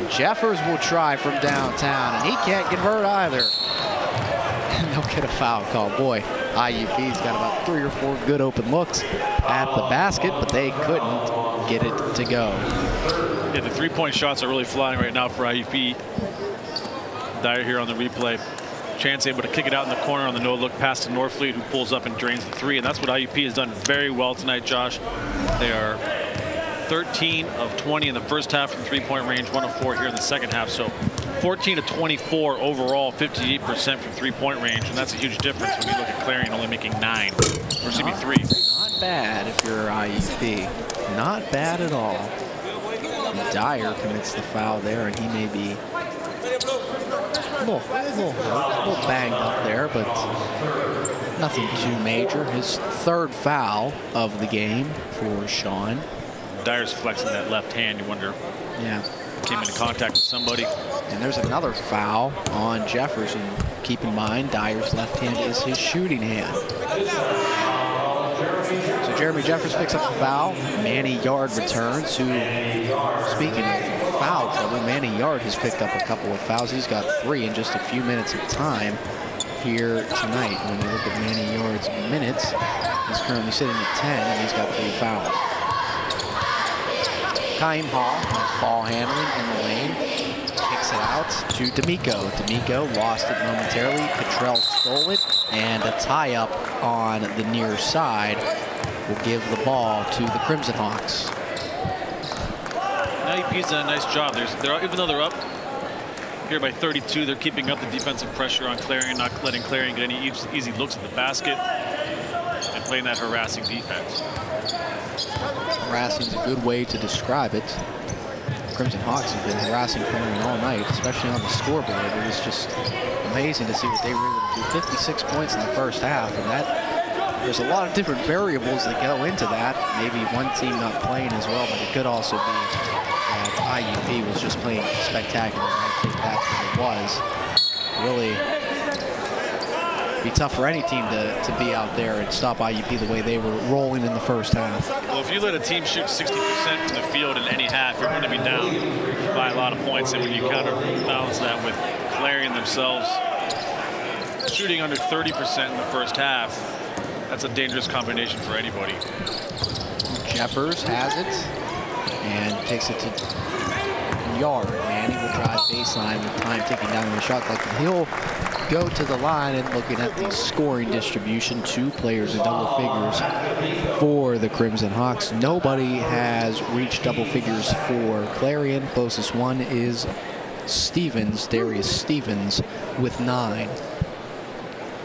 Speaker 2: Jeffers will try from downtown, and he can't convert either. And they'll get a foul call. Boy, IUP's got about 3 or 4 good open looks at the basket, but they couldn't get it to go.
Speaker 1: Yeah, the 3-point shots are really flying right now for IUP. Dyer here on the replay. Chance able to kick it out in the corner on the no-look pass to Norfleet, who pulls up and drains the 3, and that's what IUP has done very well tonight, Josh. They are 13 of 20 in the first half from 3-point range, 1 of 4 here in the second half. So 14 of 24 overall, 58% from three-point range, and that's a huge difference when you look at Clarion only making 9, or excuse me, 3.
Speaker 2: Not bad if you're IUP. Not bad at all. Dyer commits the foul there, and he may be a little banged up there, but nothing too major. His 3rd foul of the game for Sean.
Speaker 1: Dyer's flexing that left hand. You wonder, came into contact with somebody.
Speaker 2: And there's another foul on Jeffers, and keep in mind, Dyer's left hand is his shooting hand. So Jeremy Jeffers picks up the foul. Manny Yard returns, who, speaking of foul trouble, Manny Yard has picked up a couple of fouls. He's got 3 in just a few minutes of time here tonight. When you look at Manny Yard's minutes, he's currently sitting at 10, and he's got 3 fouls. Kaim Hall, nice ball handling in the lane. Kicks it out to D'Amico. D'Amico lost it momentarily. Cottrell stole it, and a tie-up on the near side will give the ball to the Crimson Hawks.
Speaker 1: IUP's done a nice job. Even though they're up here by 32, they're keeping up the defensive pressure on Clarion, not letting Clarion get any easy looks at the basket, and playing that harassing defense.
Speaker 2: Harassing is a good way to describe it. Crimson Hawks have been harassing Clarion all night, especially on the scoreboard. It was just amazing to see what they were able to do. 56 points in the first half, and there's a lot of different variables that go into that. Maybe one team not playing as well, but it could also be that IUP was just playing spectacular. I think that's what it was. Really be tough for any team to be out there and stop IUP the way they were rolling in the first half.
Speaker 1: Well, if you let a team shoot 60% from the field in any half, you're going to be down by a lot of points. And when you counterbalance that with Clarion themselves shooting under 30% in the first half, that's a dangerous combination for anybody.
Speaker 2: Jeffers has it and takes it to Yard. Manny will drive baseline with time ticking down on the shot clock. He'll go to the line, and looking at the scoring distribution, 2 players in double figures for the Crimson Hawks. Nobody has reached double figures for Clarion. Closest one is Stevens, Darius Stevens, with 9.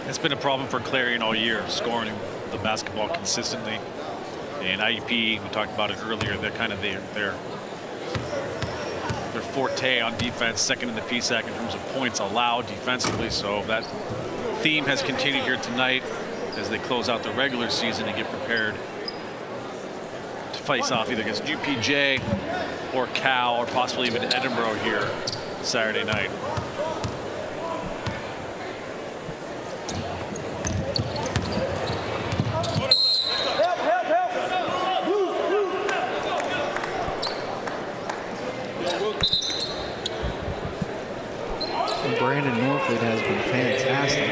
Speaker 1: It's been a problem for Clarion all year, scoring the basketball consistently. And IUP, we talked about it earlier, they're kind of their forte on defense, second in the PSAC in terms of points allowed defensively. So that theme has continued here tonight as they close out the regular season and get prepared to face off either against UPJ or Cal or possibly even Edinburgh here Saturday night.
Speaker 2: Brandon Norfleet has been fantastic.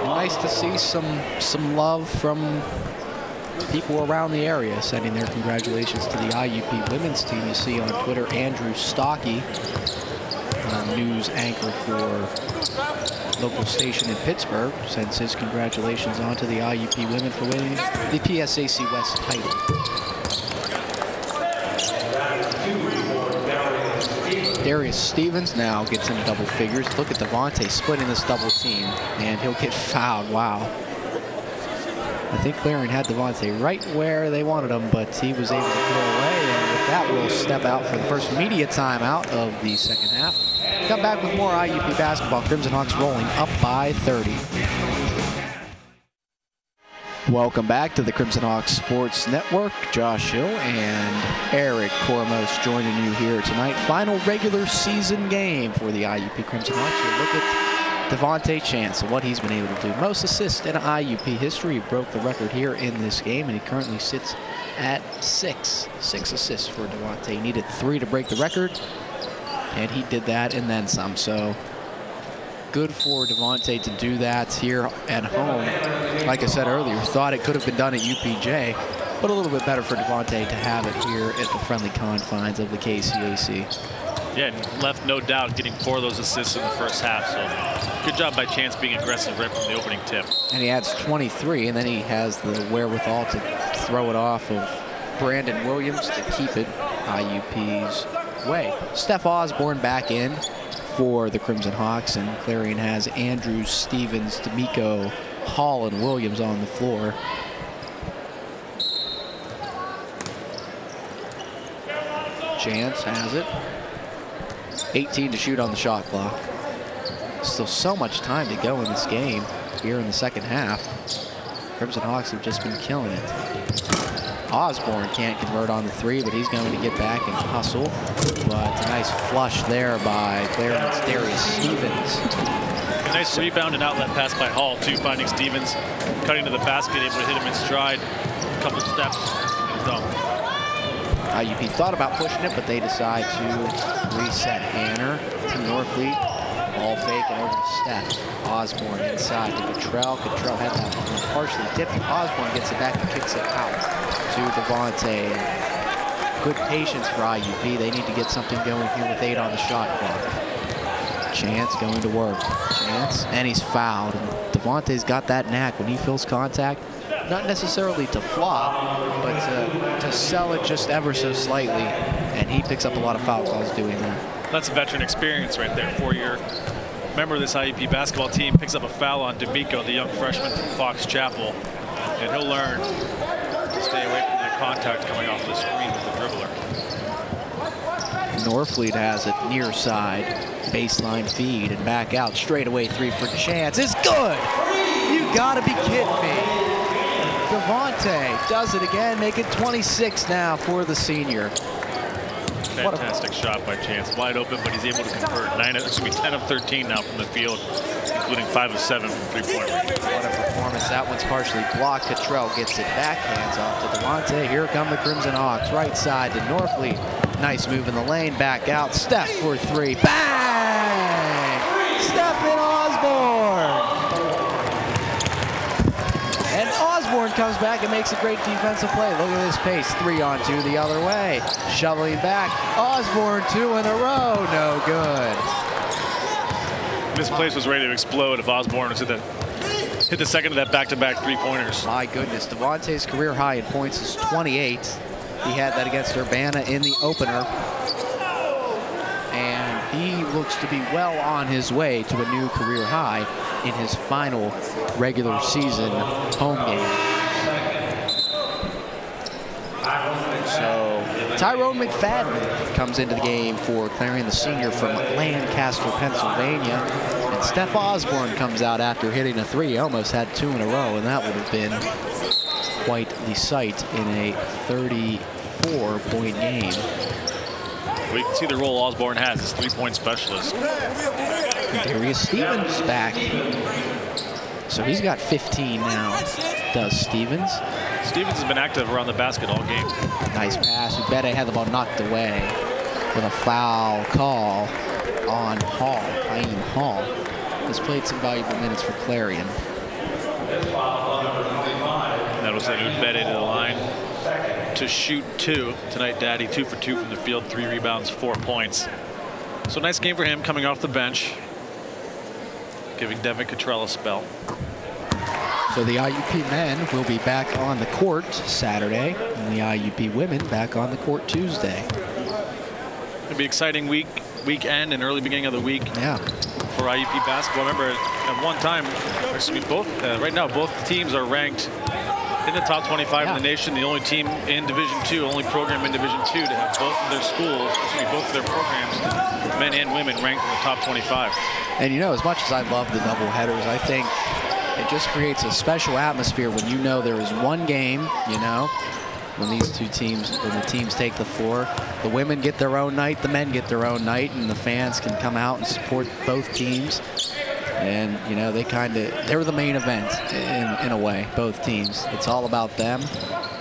Speaker 2: Nice to see some love from people around the area sending their congratulations to the IUP women's team. You see on Twitter, Andrew Stockey, news anchor for local station in Pittsburgh, sends his congratulations on to the IUP women for winning the PSAC West title. Darius Stevens now gets into double figures. Look at Devontae splitting this double team, and he'll get fouled. Wow. I think Clarion had Devontae right where they wanted him, but he was able to pull away, and with that, we'll step out for the first media timeout of the second half. Come back with more IUP basketball. Crimson Hawks rolling up by 30. Welcome back to the Crimson Hawks Sports Network. Josh Hill and Eric Kormos joining you here tonight. Final regular season game for the IUP Crimson Hawks. You look at Devontae Chance and what he's been able to do. Most assists in IUP history. He broke the record here in this game, and he currently sits at 6. 6 assists for Devontae. He needed 3 to break the record, and he did that and then some. So good for Devontae to do that here at home. Like I said earlier, thought it could have been done at UPJ, but a little bit better for Devontae to have it here at the friendly confines of the KCAC.
Speaker 1: Yeah, left no doubt getting 4 of those assists in the first half. So good job by Chance being aggressive right from the opening tip.
Speaker 2: And he adds 23, and then he has the wherewithal to throw it off of Brandon Williams to keep it. IUP's way. Steph Osborne back in for the Crimson Hawks, and Clarion has Andrews, Stevens, D'Amico, Hall, and Williams on the floor. Chance has it. 18 to shoot on the shot clock. Still so much time to go in this game here in the second half. Crimson Hawks have just been killing it. Osborne can't convert on the three, but he's going to get back and hustle. But a nice flush there by Clarion's Darius Stevens.
Speaker 1: A nice rebound and outlet pass by Hall, too, finding Stevens cutting to the basket, able to hit him in stride. A couple steps, and done.
Speaker 2: IUP thought about pushing it, but they decide to reset Hanner to Norfleet. Ball fake and over to Steph. Osborne inside to Cottrell. Cottrell had that one partially tipped. Osborne gets it back and kicks it out to Devontae. Good patience for IUP. They need to get something going here with 8 on the shot clock. Chance going to work. Chance, and he's fouled. Devontae's got that knack when he feels contact. Not necessarily to flop, but to sell it just ever so slightly. And he picks up a lot of foul calls doing that.
Speaker 1: That's veteran experience right there. 4-year member of this IUP basketball team picks up a foul on D'Amico, the young freshman from Fox Chapel. And he'll learn to stay away from that contact coming off the screen with the dribbler.
Speaker 2: Norfleet has it near side. Baseline feed and back out. Straightaway three for Chance. It's good! You gotta be kidding me. Devontae does it again, make it 26 now for the senior.
Speaker 1: Fantastic shot by Chance. Wide open, but he's able to convert 10 of 13 now from the field, including 5 of 7 from three-point range.
Speaker 2: What a performance. That one's partially blocked. Cottrell gets it back, hands off to Devontae. Here come the Crimson Hawks. Right side to Norfleet. Nice move in the lane, back out. Steph for 3. Bang! Stephen Osborne! And Osborne comes back and makes a great defensive play. Look at this pace. 3-on-2 the other way. Shoveling back. Osborne 2 in a row. No good.
Speaker 1: This place was ready to explode if Osborne was hit the second of that back-to-back three-pointers.
Speaker 2: My goodness. Devontae's career high in points is 28. He had that against Urbana in the opener. And he looks to be well on his way to a new career high in his final regular season home game. So Tyrone McFadden comes into the game for Clarion, the senior from Lancaster, Pennsylvania. And Steph Osborne comes out after hitting a 3. He almost had 2 in a row, and that would have been quite the sight in a 34-point game.
Speaker 1: We can see the role Osborne has as three-point specialist.
Speaker 2: Darius Stevens back. So he's got 15 now, does Stevens.
Speaker 1: Stevens has been active around the basket all game.
Speaker 2: Nice pass. Ubede had the ball knocked away with a foul call on Hall. Haim Hall has played some valuable minutes for Clarion.
Speaker 1: That was Ubede to the line to shoot 2. Tonight, Daddy 2 for 2 from the field, 3 rebounds, 4 points. So nice game for him coming off the bench, giving Devin Cottrell a spell.
Speaker 2: So the IUP men will be back on the court Saturday, and the IUP women back on the court Tuesday.
Speaker 1: It'll be an exciting weekend and early beginning of the week.
Speaker 2: Yeah.
Speaker 1: For IUP basketball. Remember, at one time, right now, both teams are ranked in the top 25 in the nation. The only team in Division II, only program in Division II to have both of their schools, both of their programs, men and women, ranked in the top 25.
Speaker 2: And you know, as much as I love the double headers, I think it just creates a special atmosphere when you know there is one game, you know, when the teams take the floor. The women get their own night, the men get their own night, and the fans can come out and support both teams. And, you know, they're the main event in a way, both teams. It's all about them,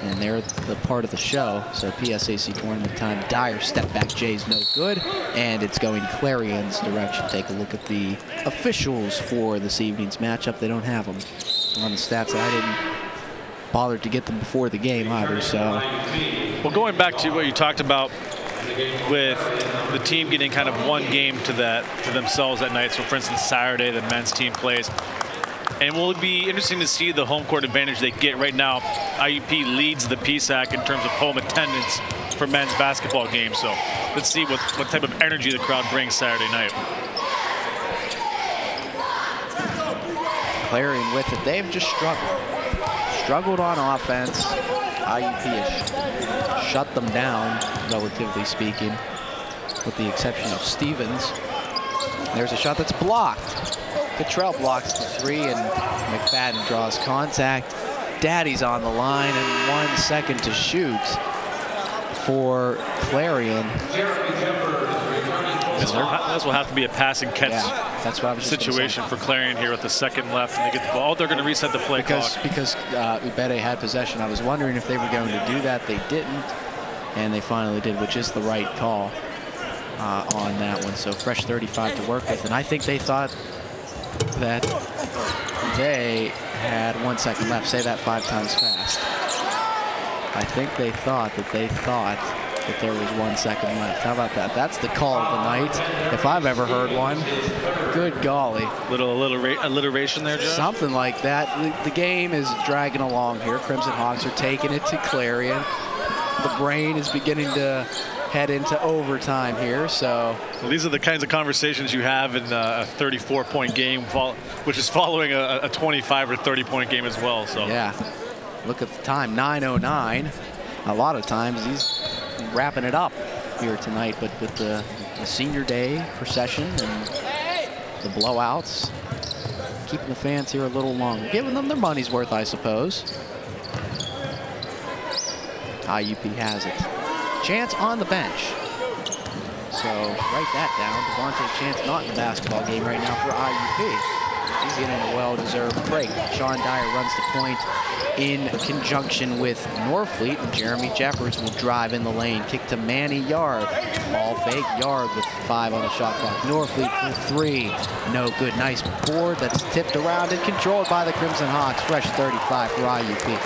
Speaker 2: and they're the part of the show. So PSAC tournament time. Dyer step back, Jay's no good, and it's going Clarion's direction. Take a look at the officials for this evening's matchup. They don't have them on the stats. I didn't bother to get them before the game either. So,
Speaker 1: well, going back to what you talked about with the team getting kind of one game to themselves that night. So, for instance, Saturday, the men's team plays. And will be interesting to see the home court advantage they get. Right now, IUP leads the PSAC in terms of home attendance for men's basketball games. So let's see what type of energy the crowd brings Saturday night.
Speaker 2: Clarion with it. They've just struggled on offense. IUP has shut them down, relatively speaking, with the exception of Stevens. There's a shot that's blocked. Cottrell blocks the three, and McFadden draws contact. Daddy's on the line, and 1 second to shoot for Clarion.
Speaker 1: This will have to be a passing catch
Speaker 2: that's what I was
Speaker 1: situation for Clarion here with the second left, and they get the ball. They're going to reset the play clock.
Speaker 2: Because Ubede had possession. I was wondering if they were going to do that. They didn't, and they finally did, which is the right call on that one. So fresh 35 to work with, and I think they thought that they had 1 second left. Say that 5 times fast. I think they thought that there was 1 second left. How about that? That's the call of the night, if I've ever heard one. Good golly.
Speaker 1: Little alliteration there, Josh?
Speaker 2: Something like that. The game is dragging along here. Crimson Hawks are taking it to Clarion. The brain is beginning to head into overtime here, so.
Speaker 1: Well, these are the kinds of conversations you have in a 34-point game, which is following a 25 or 30-point game as well. So.
Speaker 2: Yeah. Look at the time, 9:09. A lot of times he's wrapping it up here tonight, but with the senior day procession and the blowouts, keeping the fans here a little longer, giving them their money's worth, I suppose. IUP has it. Chance on the bench. So write that down. Devontae Chance not in the basketball game right now for IUP. He's getting a well-deserved break. Sean Dyer runs the point in conjunction with Norfleet, and Jeremy Jeffers will drive in the lane. Kick to Manny Yard. Ball fake. Yard with 5 on the shot clock. Norfleet for 3. No good. Nice board that's tipped around and controlled by the Crimson Hawks. Fresh 35 for IUP.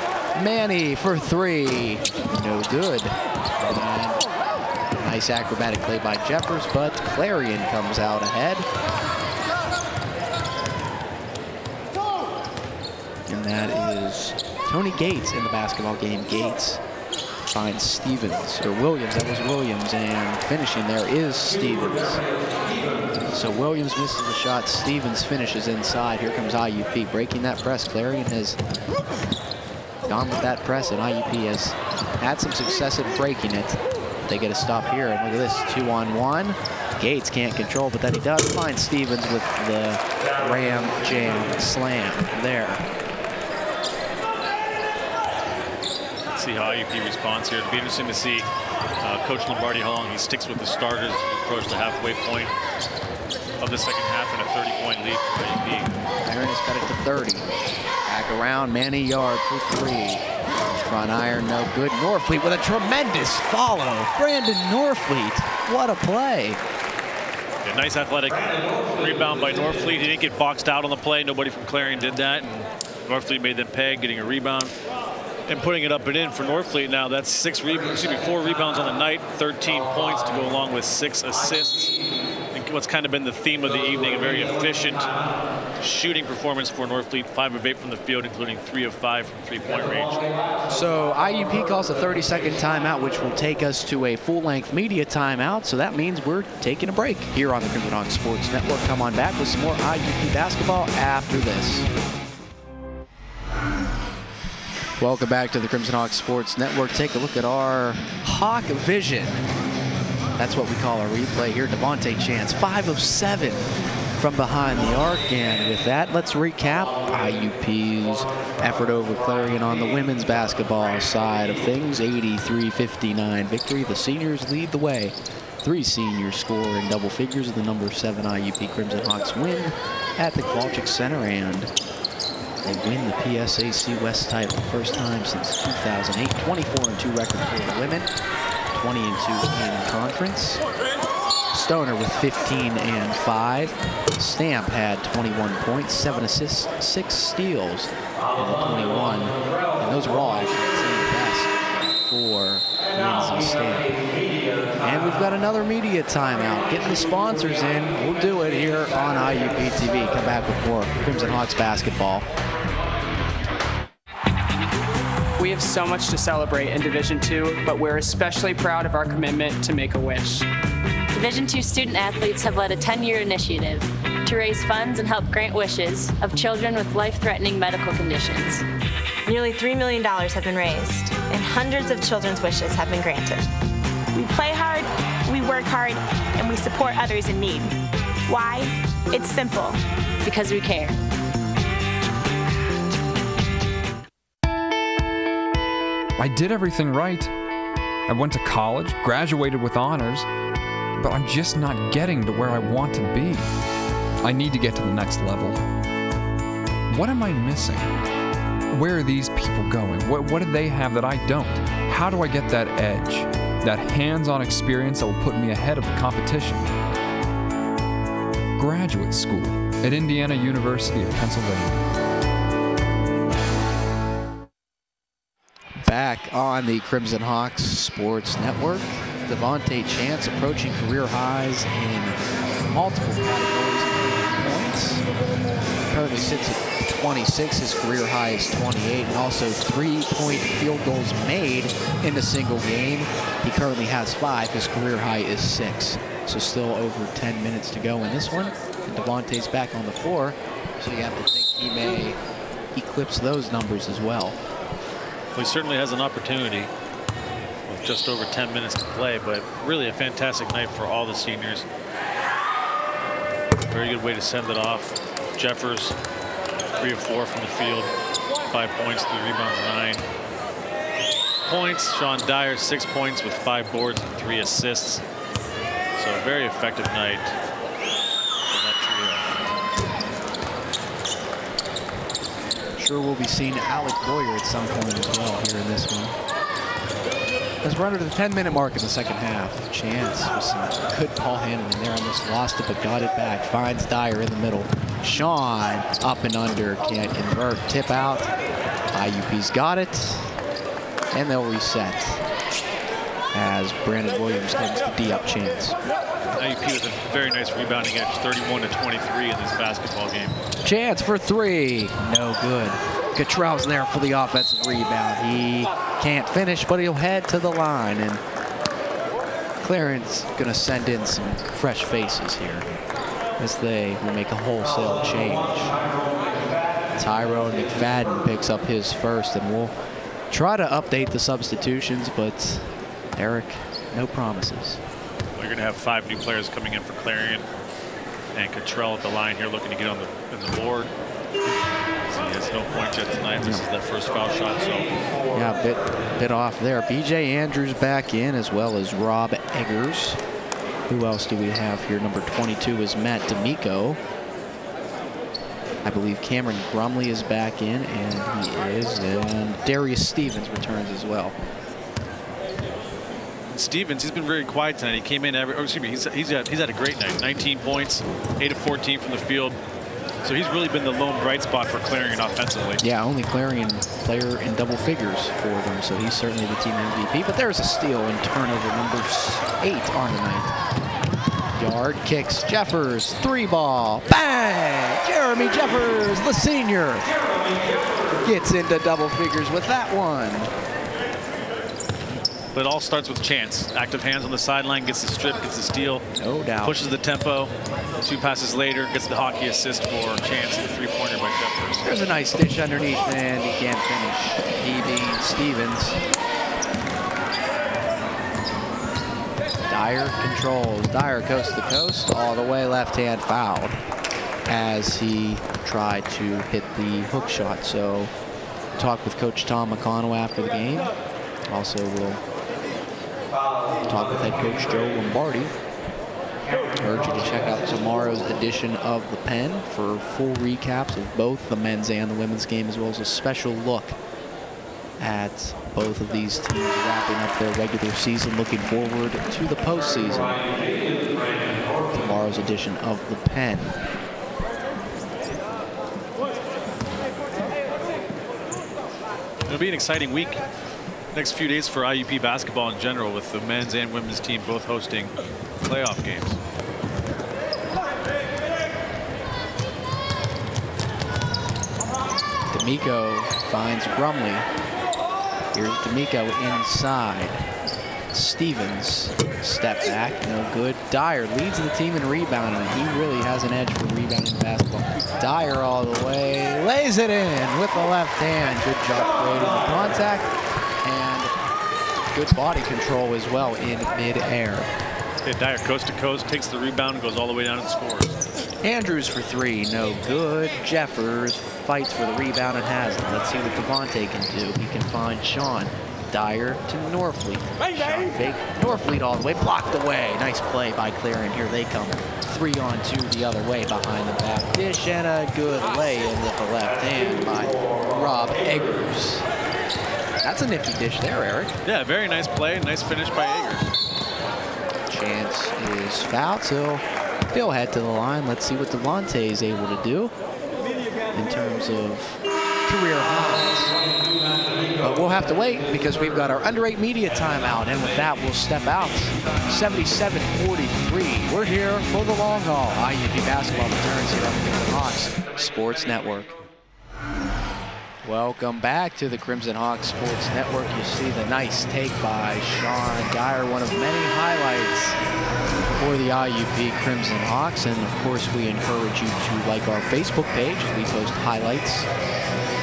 Speaker 2: Manny for 3. No good. And nice acrobatic play by Jeffers, but Clarion comes out ahead. And that is Tony Gates in the basketball game. Gates finds Stevens, or Williams, that was Williams, and finishing there is Stevens. So Williams misses the shot, Stevens finishes inside. Here comes IUP breaking that press. Clarion has gone with that press, and IUP has had some success at breaking it. They get a stop here, and look at this, 2-on-1. Gates can't control, but then he does find Stevens with the Ram Jam Slam there.
Speaker 1: See how IUP responds here. It'll be interesting to see Coach Lombardi how long he sticks with the starters as we approach the halfway point of the second half and a 30-point lead for IUP.
Speaker 2: Clarion has cut it to 30. Back around, Manny Yard for 3. Front iron, no good. Norfleet with a tremendous follow. Brandon Norfleet, what a play.
Speaker 1: A nice athletic rebound by Norfleet. He didn't get boxed out on the play. Nobody from Clarion did that, and Norfleet made them peg, getting a rebound and putting it up and in for Norfleet. Now that's 4 rebounds on the night, 13 points to go along with 6 assists. And what's kind of been the theme of the evening, a very efficient shooting performance for Norfleet, 5 of 8 from the field, including 3 of 5 from three-point range.
Speaker 2: So IUP calls a 30-second timeout, which will take us to a full-length media timeout. So that means we're taking a break here on the Crimson Hawks Sports Network. Come on back with some more IUP basketball after this. Welcome back to the Crimson Hawks Sports Network. Take a look at our Hawk Vision. That's what we call a replay here. Devontae Chance, 5 of 7 from behind the arc. And with that, let's recap IUP's effort over Clarion on the women's basketball side of things. 83-59 victory. The seniors lead the way. 3 seniors score in double figures. The number 7 IUP Crimson Hawks win at the Kowalczyk Center, and they win the PSAC West title, first time since 2008. 24-2 record for the women, 20-2 in conference. Stoner with 15-5. Stamp had 21 points, 7 assists, 6 steals in the 21. And those were all actually team best for Lindsay Stamp. And we've got another media timeout. Getting the sponsors in. We'll do it here on IUP TV. Come back with more Crimson Hawks basketball.
Speaker 4: We have so much to celebrate in Division II, but we're especially proud of our commitment to Make-A-Wish.
Speaker 5: Division II student athletes have led a 10-year initiative to raise funds and help grant wishes of children with life-threatening medical conditions.
Speaker 6: Nearly $3 million have been raised, and hundreds of children's wishes have been granted.
Speaker 7: We play hard, we work hard, and we support others in need. Why? It's simple.
Speaker 5: Because we care.
Speaker 8: I did everything right. I went to college, graduated with honors, but I'm just not getting to where I want to be. I need to get to the next level. What am I missing? Where are these people going? What do they have that I don't? How do I get that edge, that hands-on experience that will put me ahead of the competition? Graduate school at Indiana University of Pennsylvania.
Speaker 2: Back on the Crimson Hawks Sports Network, Devontae Chance approaching career highs in multiple categories of points. Currently sits at 26. His career high is 28, and also 3-point field goals made in a single game. He currently has 5. His career high is 6. So still over 10 minutes to go in this one. And Devontae's back on the floor, so you have to think he may eclipse those numbers as well.
Speaker 1: Well, he certainly has an opportunity with just over 10 minutes to play, but really a fantastic night for all the seniors. Very good way to send it off. Jeffers, 3 of 4 from the field, 5 points, 3 rebounds, 9 points. Sean Dyer, 6 points with 5 boards and 3 assists. So a very effective night from that trio.
Speaker 2: Sure we'll be seeing Alec Boyer at some point as well here in this one. Let's run to the 10-minute mark in the second half. Chance with some good ball handling there. Almost lost it, but got it back. Finds Dyer in the middle. Sean up and under, can't convert. Tip out. IUP's got it. And they'll reset as Brandon Williams comes to D up Chance.
Speaker 1: IUP with a very nice rebounding edge, 31-23 in this basketball game.
Speaker 2: Chance for 3. No good. Cottrell's there for the offensive rebound. He can't finish, but he'll head to the line. And Clarence going to send in some fresh faces here as they will make a wholesale change. Tyrone McFadden picks up his first, and we'll try to update the substitutions, but Eric, no promises.
Speaker 1: We're going to have 5 new players coming in for Clarion, and Cottrell at the line here looking to get on the board. He has no point yet tonight. This is that first foul shot. So
Speaker 2: yeah, bit off there. BJ Andrews back in, as well as Rob Eggers. Who else do we have here? Number 22 is Matt D'Amico. I believe Cameron Grumley is back in, and he is, and Darius Stevens returns as well.
Speaker 1: Stevens, he's been very quiet tonight. He came in he's had a great night. 19 points, 8 of 14 from the field. So he's really been the lone bright spot for Clarion offensively. Yeah,
Speaker 2: only Clarion player in double figures for them, so he's certainly the team MVP. But there's a steal and turnover, number 8 on the night. Yard kicks Jeffers, 3-ball, bang! Jeremy Jeffers, the senior, gets into double figures with that one.
Speaker 1: But it all starts with Chance. Active hands on the sideline, gets the strip, gets the steal.
Speaker 2: No doubt.
Speaker 1: Pushes the tempo. 2 passes later, gets the hockey assist for Chance, the 3-pointer by Jeffers.
Speaker 2: There's a nice dish underneath, and he can't finish. He being Stevens. Dyer controls. Dyer coast to coast, all the way, left hand fouled as he tried to hit the hook shot. So talk with Coach Tom McConnell after the game. Also we'll talk with head coach Joe Lombardi. Urge you to check out tomorrow's edition of The Pen for full recaps of both the men's and the women's game, as well as a special look at both of these teams wrapping up their regular season, looking forward to the postseason. Tomorrow's edition of The Pen.
Speaker 1: It'll be an exciting week. Next few days for IUP basketball in general, with the men's and women's team both hosting playoff games.
Speaker 2: D'Amico finds Grumley. Here's D'Amico inside. Stevens, step back, no good. Dyer leads the team in rebounding. He really has an edge for rebounding basketball. Dyer all the way, lays it in with the left hand. Good job creating the contact, and good body control as well in mid-air.
Speaker 1: Yeah, Dyer coast to coast, takes the rebound, and goes all the way down and scores.
Speaker 2: Andrews for three, no good. Jeffers fights for the rebound and has it. Let's see what Devontae can do. He can find Sean. Dyer to Norfleet. Sean fake. Norfleet all the way, blocked away. Nice play by Clarion. Here they come. 3-on-2 the other way behind the back dish, and a good lay-in with the left hand by Rob Eggers. That's a nifty dish there, Eric.
Speaker 1: Yeah, very nice play. Nice finish by Eggers.
Speaker 2: Chance is fouled, so he'll head to the line. Let's see what Devontae is able to do in terms of career highs. But we'll have to wait because we've got our under 8 media timeout, and with that we'll step out. 77-43. We're here for the long haul. IUP basketball returns here on the Crimson Hawks Sports Network. Welcome back to the Crimson Hawks Sports Network. You see the nice take by Sean Dyer, one of many highlights for the IUP Crimson Hawks. And of course, we encourage you to like our Facebook page. We post highlights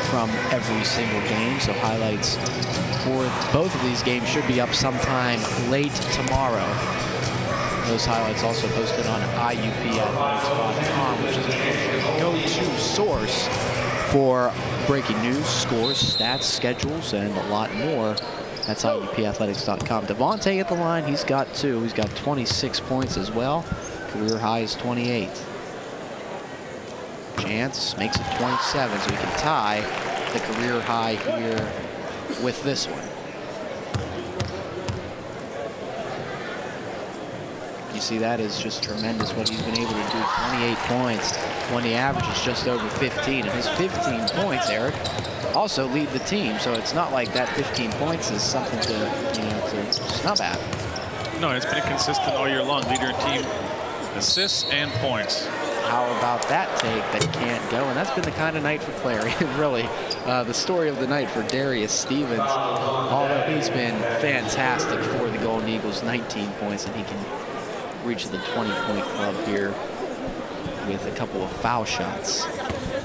Speaker 2: from every single game. So highlights for both of these games should be up sometime late tomorrow. Those highlights also posted on IUPathletics.com, which is your go-to source for breaking news, scores, stats, schedules, and a lot more. That's IUPathletics.com. Devontae at the line, he's got 2. He's got 26 points as well. Career high is 28. Chance makes it 27, so he can tie the career high here with this one. You see, that is just tremendous what he's been able to do. 28 points when the average is just over 15. And his 15 points, Eric, also lead the team. So it's not like that 15 points is something to, to snub at.
Speaker 1: No, it's been consistent all year long. Leader in team assists and points.
Speaker 2: How about that take that can't go? And that's been the kind of night for Clarion, really. The story of the night for Darius Stevens, although he's been fantastic for the Golden Eagles, 19 points, and he can reach the 20-point club here with a couple of foul shots.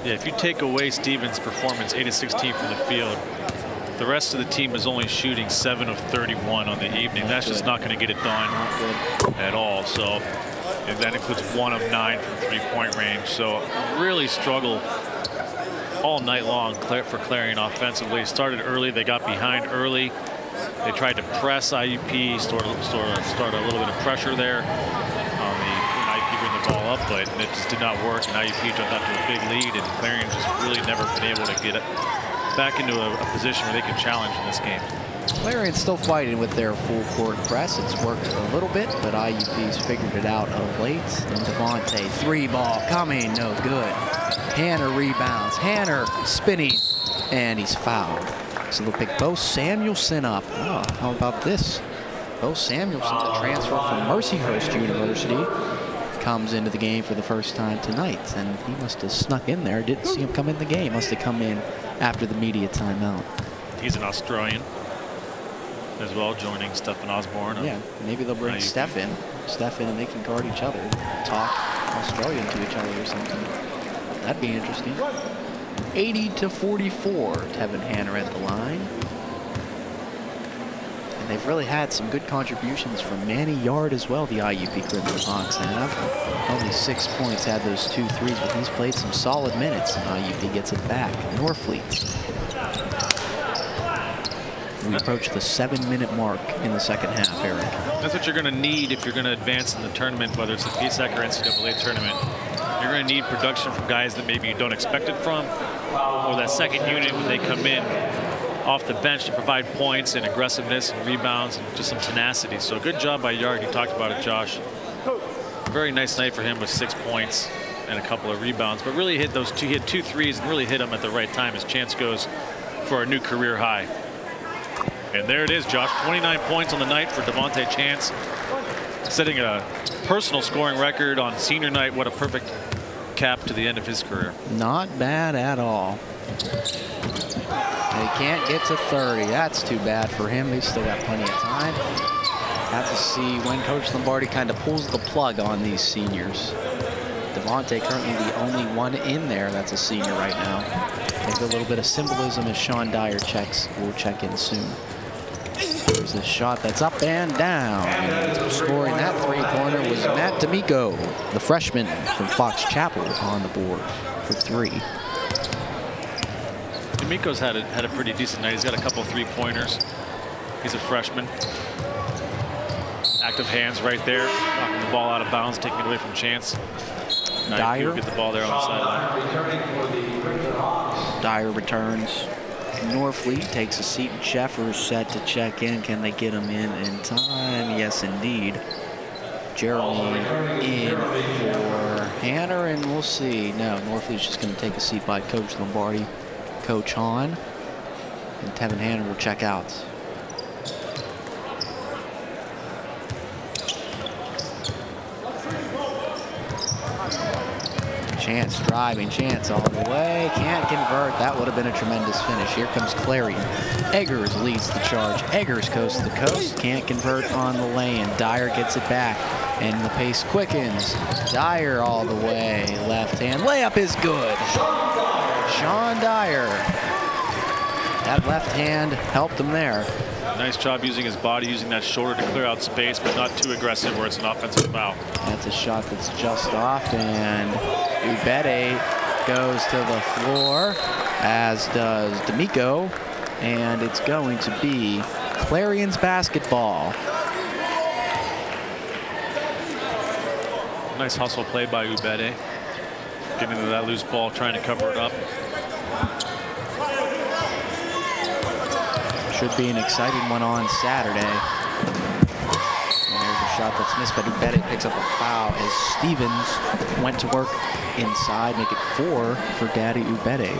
Speaker 1: Yeah, if you take away Stevens' performance, 8 of 16 from the field, the rest of the team is only shooting 7 of 31 on the evening. That's just not going to get it done at all. So, and that includes 1 of 9 from three-point range. So really struggle all night long for Clarion offensively. Started early, they got behind early. They tried to press IUP, start a little bit of pressure there on IUP bring the ball up, but it just did not work. And IUP jumped out to a big lead, and Clarion just really never been able to get it back into a position where they can challenge in this game.
Speaker 2: Clarion's still fighting with their full court press. It's worked a little bit, but IUP's figured it out of late. And Devontae, 3-ball coming, no good. Hanner rebounds. Hanner spinning, and he's fouled. So they'll pick Bo Samuelson up. Oh, how about this? Bo Samuelson, the transfer from Mercyhurst University, comes into the game for the first time tonight. And he must have snuck in there. Didn't see him come in the game. Must have come in after the media timeout.
Speaker 1: He's an Australian as well, joining Stephen Osborne.
Speaker 2: Yeah, maybe they'll bring Steph in, and they can guard each other, talk Australian to each other or something. That'd be interesting. 80-44, Tevin Hanner at the line. And they've really had some good contributions from Manny Yard as well, the IUP Crimson Hawks have. Only 6 points, had those 2 threes, but he's played some solid minutes, and IUP gets it back. Norfleet. We approach the 7-minute mark in the second half, Eric.
Speaker 1: That's what you're going to need if you're going to advance in the tournament, whether it's the PSAC or NCAA tournament. You're going to need production from guys that maybe you don't expect it from, or that second unit when they come in off the bench to provide points and aggressiveness and rebounds and just some tenacity. So good job by Yard. You talked about it, Josh. Very nice night for him with 6 points and a couple of rebounds, but really hit those 2. He had 2 threes and really hit them at the right time as Chance goes for a new career high. And there it is, Josh. 29 points on the night for Devontae Chance, setting a personal scoring record on senior night. What a perfect cap to the end of his career.
Speaker 2: Not bad at all. They can't get to 30. That's too bad for him. They've still got plenty of time. Have to see when Coach Lombardi kind of pulls the plug on these seniors. Devontae currently the only one in there that's a senior right now. Maybe a little bit of symbolism as Sean Dyer will check in soon. There's a shot that's up and down. And scoring that three-pointer was Matt D'Amico, the freshman from Fox Chapel, on the board for 3.
Speaker 1: D'Amico's had a pretty decent night. He's got a couple three-pointers. He's a freshman. Active hands right there, knocking the ball out of bounds, taking it away from Chance.
Speaker 2: Dyer
Speaker 1: get the ball there on the sideline.
Speaker 2: Dyer returns. Norfleet takes a seat. Jeffers set to check in. Can they get him in time? Yes, indeed. Jeremy in for Hanner, and we'll see. No, Norfleet's just going to take a seat by Coach Lombardi, Coach Hahn, and Tevin Hanner will check out. Chance driving, Chance all the way, can't convert. That would have been a tremendous finish. Here comes Clarion. Eggers leads the charge. Eggers coast to coast, can't convert on the lane. Dyer gets it back, and the pace quickens. Dyer all the way, left hand layup is good. Sean Dyer. That left hand helped him there.
Speaker 1: Nice job using his body, using that shoulder to clear out space, but not too aggressive where it's an offensive foul.
Speaker 2: That's a shot that's just off, and Ubede goes to the floor, as does D'Amico, and it's going to be Clarion's basketball.
Speaker 1: Nice hustle play by Ubede. Getting into that loose ball, trying to cover it up.
Speaker 2: Should be an exciting one on Saturday. And there's a shot that's missed, but Ubede picks up a foul as Stevens went to work inside, make it 4 for Daddy Ubede.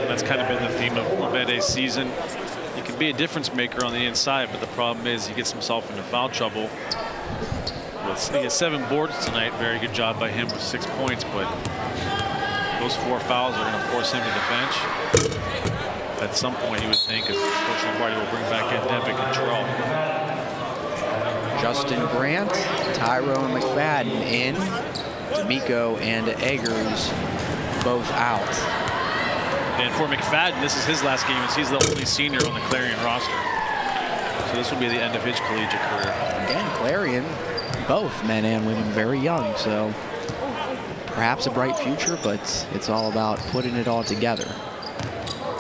Speaker 1: That's kind of been the theme of Ubede's season. He can be a difference maker on the inside, but the problem is he gets himself into foul trouble. He has 7 boards tonight. Very good job by him with 6 points, but those 4 fouls are going to force him to the bench. At some point, you would think, as Coach Lombardi will bring back endemic control.
Speaker 2: Justin Grant, Tyrone McFadden in. D'Amico and Eggers both out.
Speaker 1: And for McFadden, this is his last game, as he's the only senior on the Clarion roster. So this will be the end of his collegiate career.
Speaker 2: Again, Clarion, both men and women, very young, so perhaps a bright future, but it's all about putting it all together.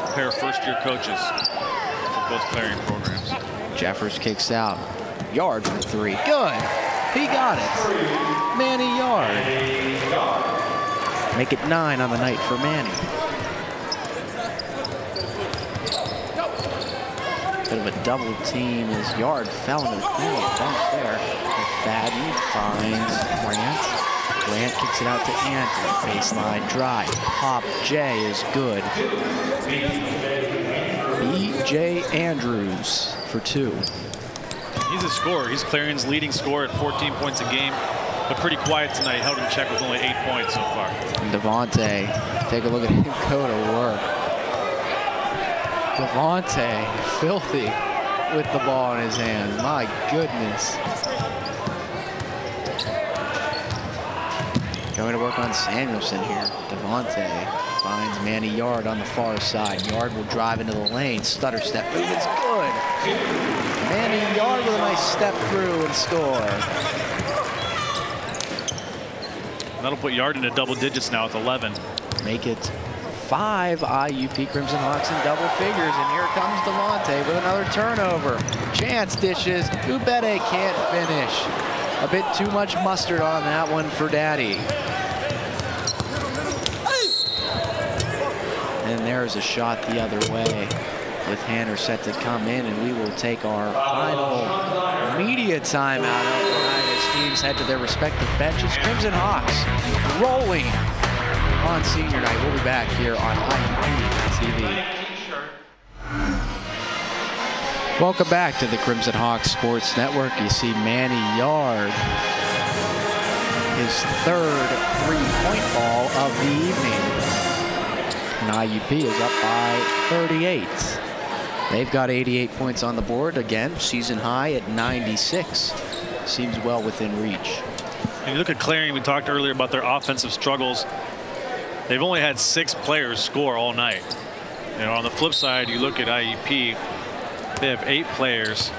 Speaker 1: A pair of first-year coaches for both Clarion programs.
Speaker 2: Jeffers kicks out. Yard for 3. Good. He got it. Manny Yard. Make it 9 on the night for Manny. Bit of a double team as Yard fell into the corner. Bumps there. McFadden finds Grant. Grant kicks it out to Anthony. Baseline drive. Pop J is good. B.J. Andrews for 2.
Speaker 1: He's a scorer. He's Clarion's leading scorer at 14 points a game, but pretty quiet tonight. Held in check with only 8 points so far.
Speaker 2: And Devontae, take a look at him go to work. Devontae, filthy with the ball in his hand. My goodness. Going to work on Samuelson here. Devontae finds Manny Yard on the far side. Yard will drive into the lane. Stutter step move is good. Manny Yard with a nice step through and score.
Speaker 1: That'll put Yard into double digits now with 11.
Speaker 2: Make it 5 IUP Crimson Hawks in double figures, and here comes Devontae with another turnover. Chance dishes. Ubede can't finish. A bit too much mustard on that one for Daddy. And there's a shot the other way with Hanner set to come in, and we will take our final media timeout overnight as teams head to their respective benches. Crimson Hawks rolling on senior night. We'll be back here on IUP TV. Welcome back to the Crimson Hawks Sports Network. You see Manny Yard, his 3rd three-point ball of the evening. And IUP is up by 38. They've got 88 points on the board. Again, season high at 96. Seems well within reach.
Speaker 1: And you look at Clarion, we talked earlier about their offensive struggles. They've only had 6 players score all night. You know, on the flip side, you look at IUP, they have 8 players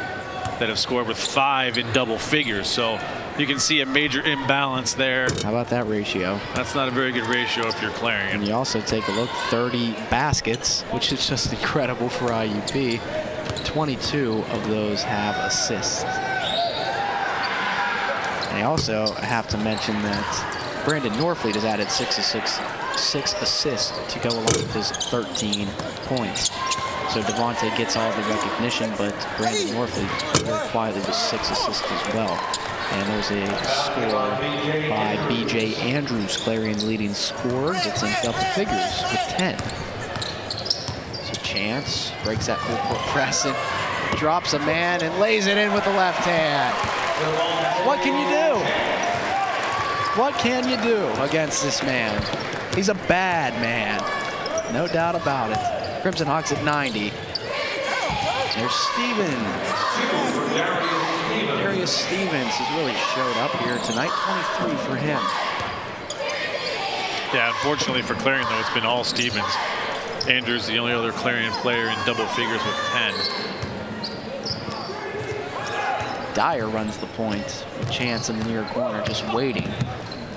Speaker 1: that have scored with 5 in double figures. So you can see a major imbalance there.
Speaker 2: How about that ratio?
Speaker 1: That's not a very good ratio if you're Clarion.
Speaker 2: And you also take a look, 30 baskets, which is just incredible for IUP. 22 of those have assists. And I also have to mention that Brandon Norfleet has added 6 assists to go along with his 13 points. So Devontae gets all the recognition, but Brandon Norfleet very quietly with 6 assists as well. And there's a score by B.J. Andrews, Clarion's leading scorer. Gets in double figures with 10. So Chance breaks that full court press and drops a man and lays it in with the left hand. What can you do? What can you do against this man? He's a bad man, no doubt about it. Crimson Hawks at 90. There's Stevens. Darius Stevens has really showed up here tonight. 23 for him.
Speaker 1: Yeah, unfortunately for Clarion, though, it's been all Stevens. Andrews, the only other Clarion player in double figures with 10.
Speaker 2: Dyer runs the point. A chance in the near corner, just waiting.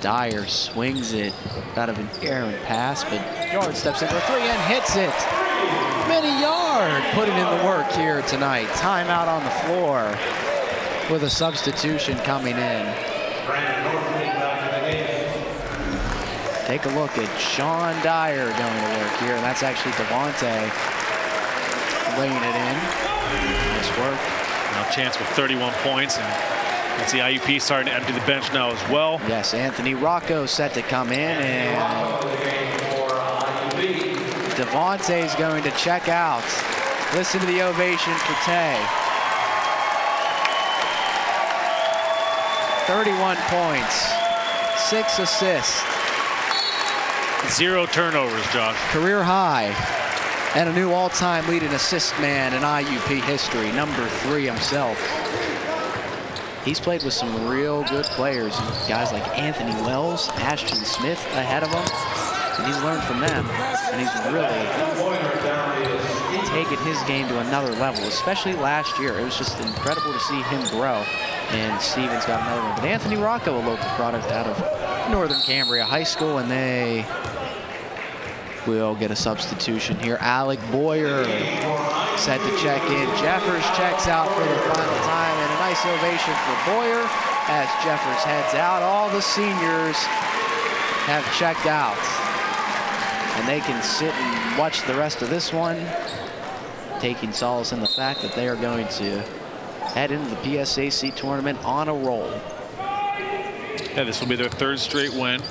Speaker 2: Dyer swings it out of an errant pass, but Yard steps in for 3 and hits it. Many Yard putting in the work here tonight. Timeout on the floor with a substitution coming in. Take a look at Sean Dyer going to work here, and that's actually Devontae laying it in. Nice work.
Speaker 1: Now Chance with 31 points, and that's the IUP starting to empty the bench now as well.
Speaker 2: Yes, Anthony Rocco set to come in, and Devontae's going to check out. Listen to the ovation for Tay. 31 points, 6 assists.
Speaker 1: 0 turnovers, Josh.
Speaker 2: Career high, and a new all-time leading assist man in IUP history, number 3 himself. He's played with some real good players, guys like Anthony Wells, Ashton Smith ahead of him, and he's learned from them, and he's really taken his game to another level, especially last year. It was just incredible to see him grow, and Stevens got another one. But Anthony Rocco, a local product out of Northern Cambria High School, and they will get a substitution here. Alec Boyer set to check in. Jeffers checks out for the final time, and a nice ovation for Boyer as Jeffers heads out. All the seniors have checked out, and they can sit and watch the rest of this one, taking solace in the fact that they are going to head into the PSAC tournament on a roll.
Speaker 1: Yeah, this will be their 3rd straight win.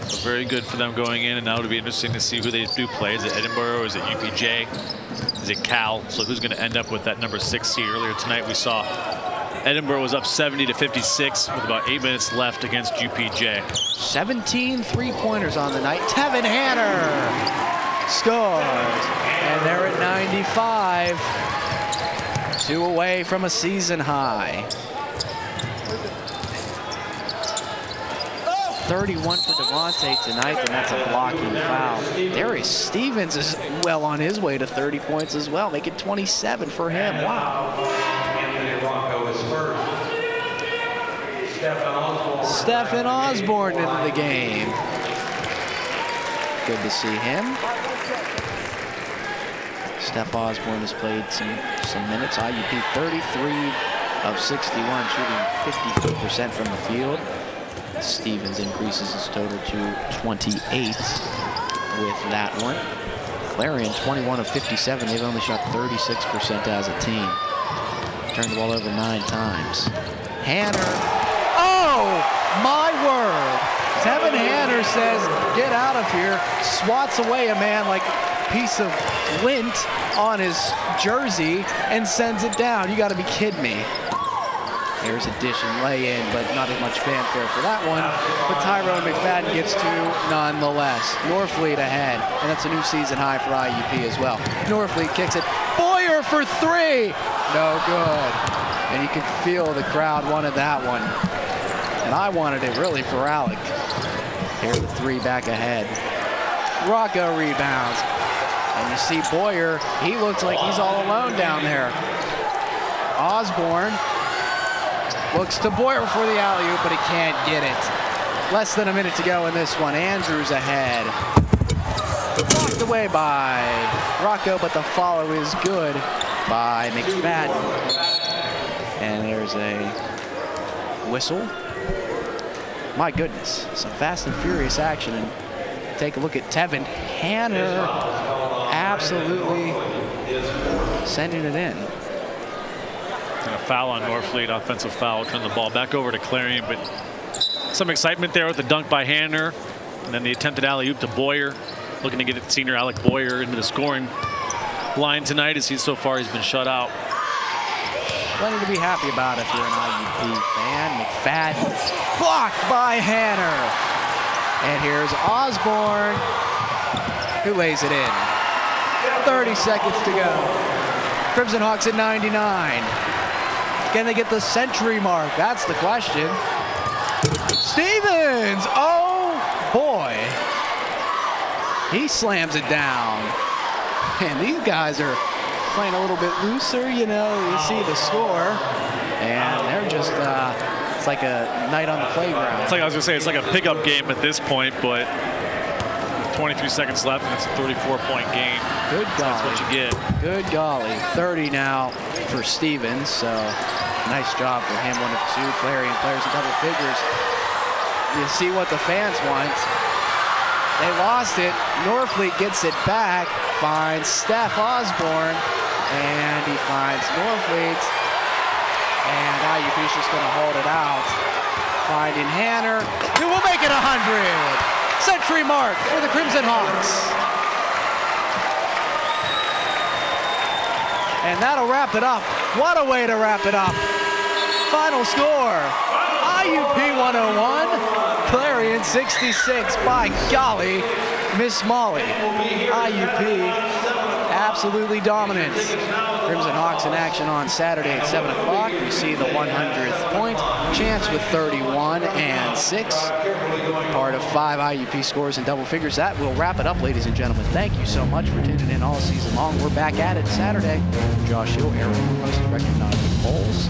Speaker 1: So very good for them going in, and now it'll be interesting to see who they do play. Is it Edinburgh or is it UPJ? Is it Cal? So who's going to end up with that number 6 seed? Earlier tonight we saw Edinburgh was up 70-56 with about 8 minutes left against UPJ.
Speaker 2: 17 3-pointers on the night. Tevin Hanner scores, and they're at 95. 2 away from a season high. 31 for Devontae tonight, and that's a blocking foul. Darius Stevens is well on his way to 30 points as well, making 27 for him. Wow.
Speaker 3: Anthony Rocco is first.
Speaker 2: Stephen Osborne into the game. Good to see him. Steph Osborne has played some minutes. IUP 33 of 61, shooting 54% from the field. Stevens increases his total to 28 with that one. Clarion 21 of 57. They've only shot 36% as a team. Turned the ball over 9 times. Hanner. Oh, my word. Tevin Hanner says, get out of here. Swats away a man like a piece of lint on his jersey and sends it down. You got to be kidding me. There's a dish and lay in, but not as much fanfare for that one. But Tyrone McFadden gets two nonetheless. Norfleet ahead, and that's a new season high for IUP as well. Norfleet kicks it. Boyer for three! No good. And you can feel the crowd wanted that one. And I wanted it really for Alec. Here's the three back ahead. Rocco rebounds. And you see Boyer, he looks like he's all alone down there. Osborne looks to Boyer for the alley-oop, but he can't get it. Less than a minute to go in this one. Andrews ahead. Blocked away by Rocco, but the follow is good by McFadden. And there's a whistle. My goodness, some fast and furious action. And take a look at Tevin Hanner, absolutely sending it in.
Speaker 1: And a foul on Norfleet, offensive foul, turn the ball back over to Clarion, but some excitement there with the dunk by Hanner, and then the attempted alley-oop to Boyer, looking to get senior Alec Boyer into the scoring line tonight, as so far he's been shut out.
Speaker 2: Plenty to be happy about if you're an IUP fan. McFadden blocked by Hanner. And here's Osborne, who lays it in. 30 seconds to go. Crimson Hawks at 99. Can they get the century mark? That's the question. Stevens, oh boy. He slams it down. And these guys are playing a little bit looser, you know. You see the score, and they're just, it's like a night on the playground.
Speaker 1: It's like I was gonna say, it's like a pickup game at this point, but 23 seconds left, and it's a 34-point game.
Speaker 2: Good golly.
Speaker 1: That's what you get.
Speaker 2: Good golly. 30 now for Stevens, so nice job for him. 1 of 2. Clarion players in double figures. You see what the fans want. They lost it. Norfleet gets it back, finds Steph Osborne, and he finds Norfleet. And IUP's just going to hold it out. Finding Hanner, who will make it 100. Century mark for the Crimson Hawks. And that'll wrap it up. What a way to wrap it up. Final score, IUP 101, Clarion 66. By golly, Miss Molly. IUP absolutely dominant. Crimson Hawks in action on Saturday at 7 o'clock. We see the 100th point. Chance with 31 and 6. Part of 5 IUP scores in double figures. That will wrap it up, ladies and gentlemen. Thank you so much for tuning in all season long. We're back at it Saturday. Josh Hill, Aaron Rose, Director Jonathan Bowles.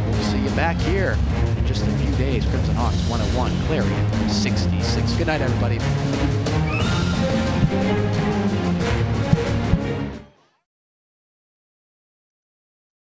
Speaker 2: We'll see you back here in just a few days. Crimson Hawks 101, Clarion 66. Good night, everybody.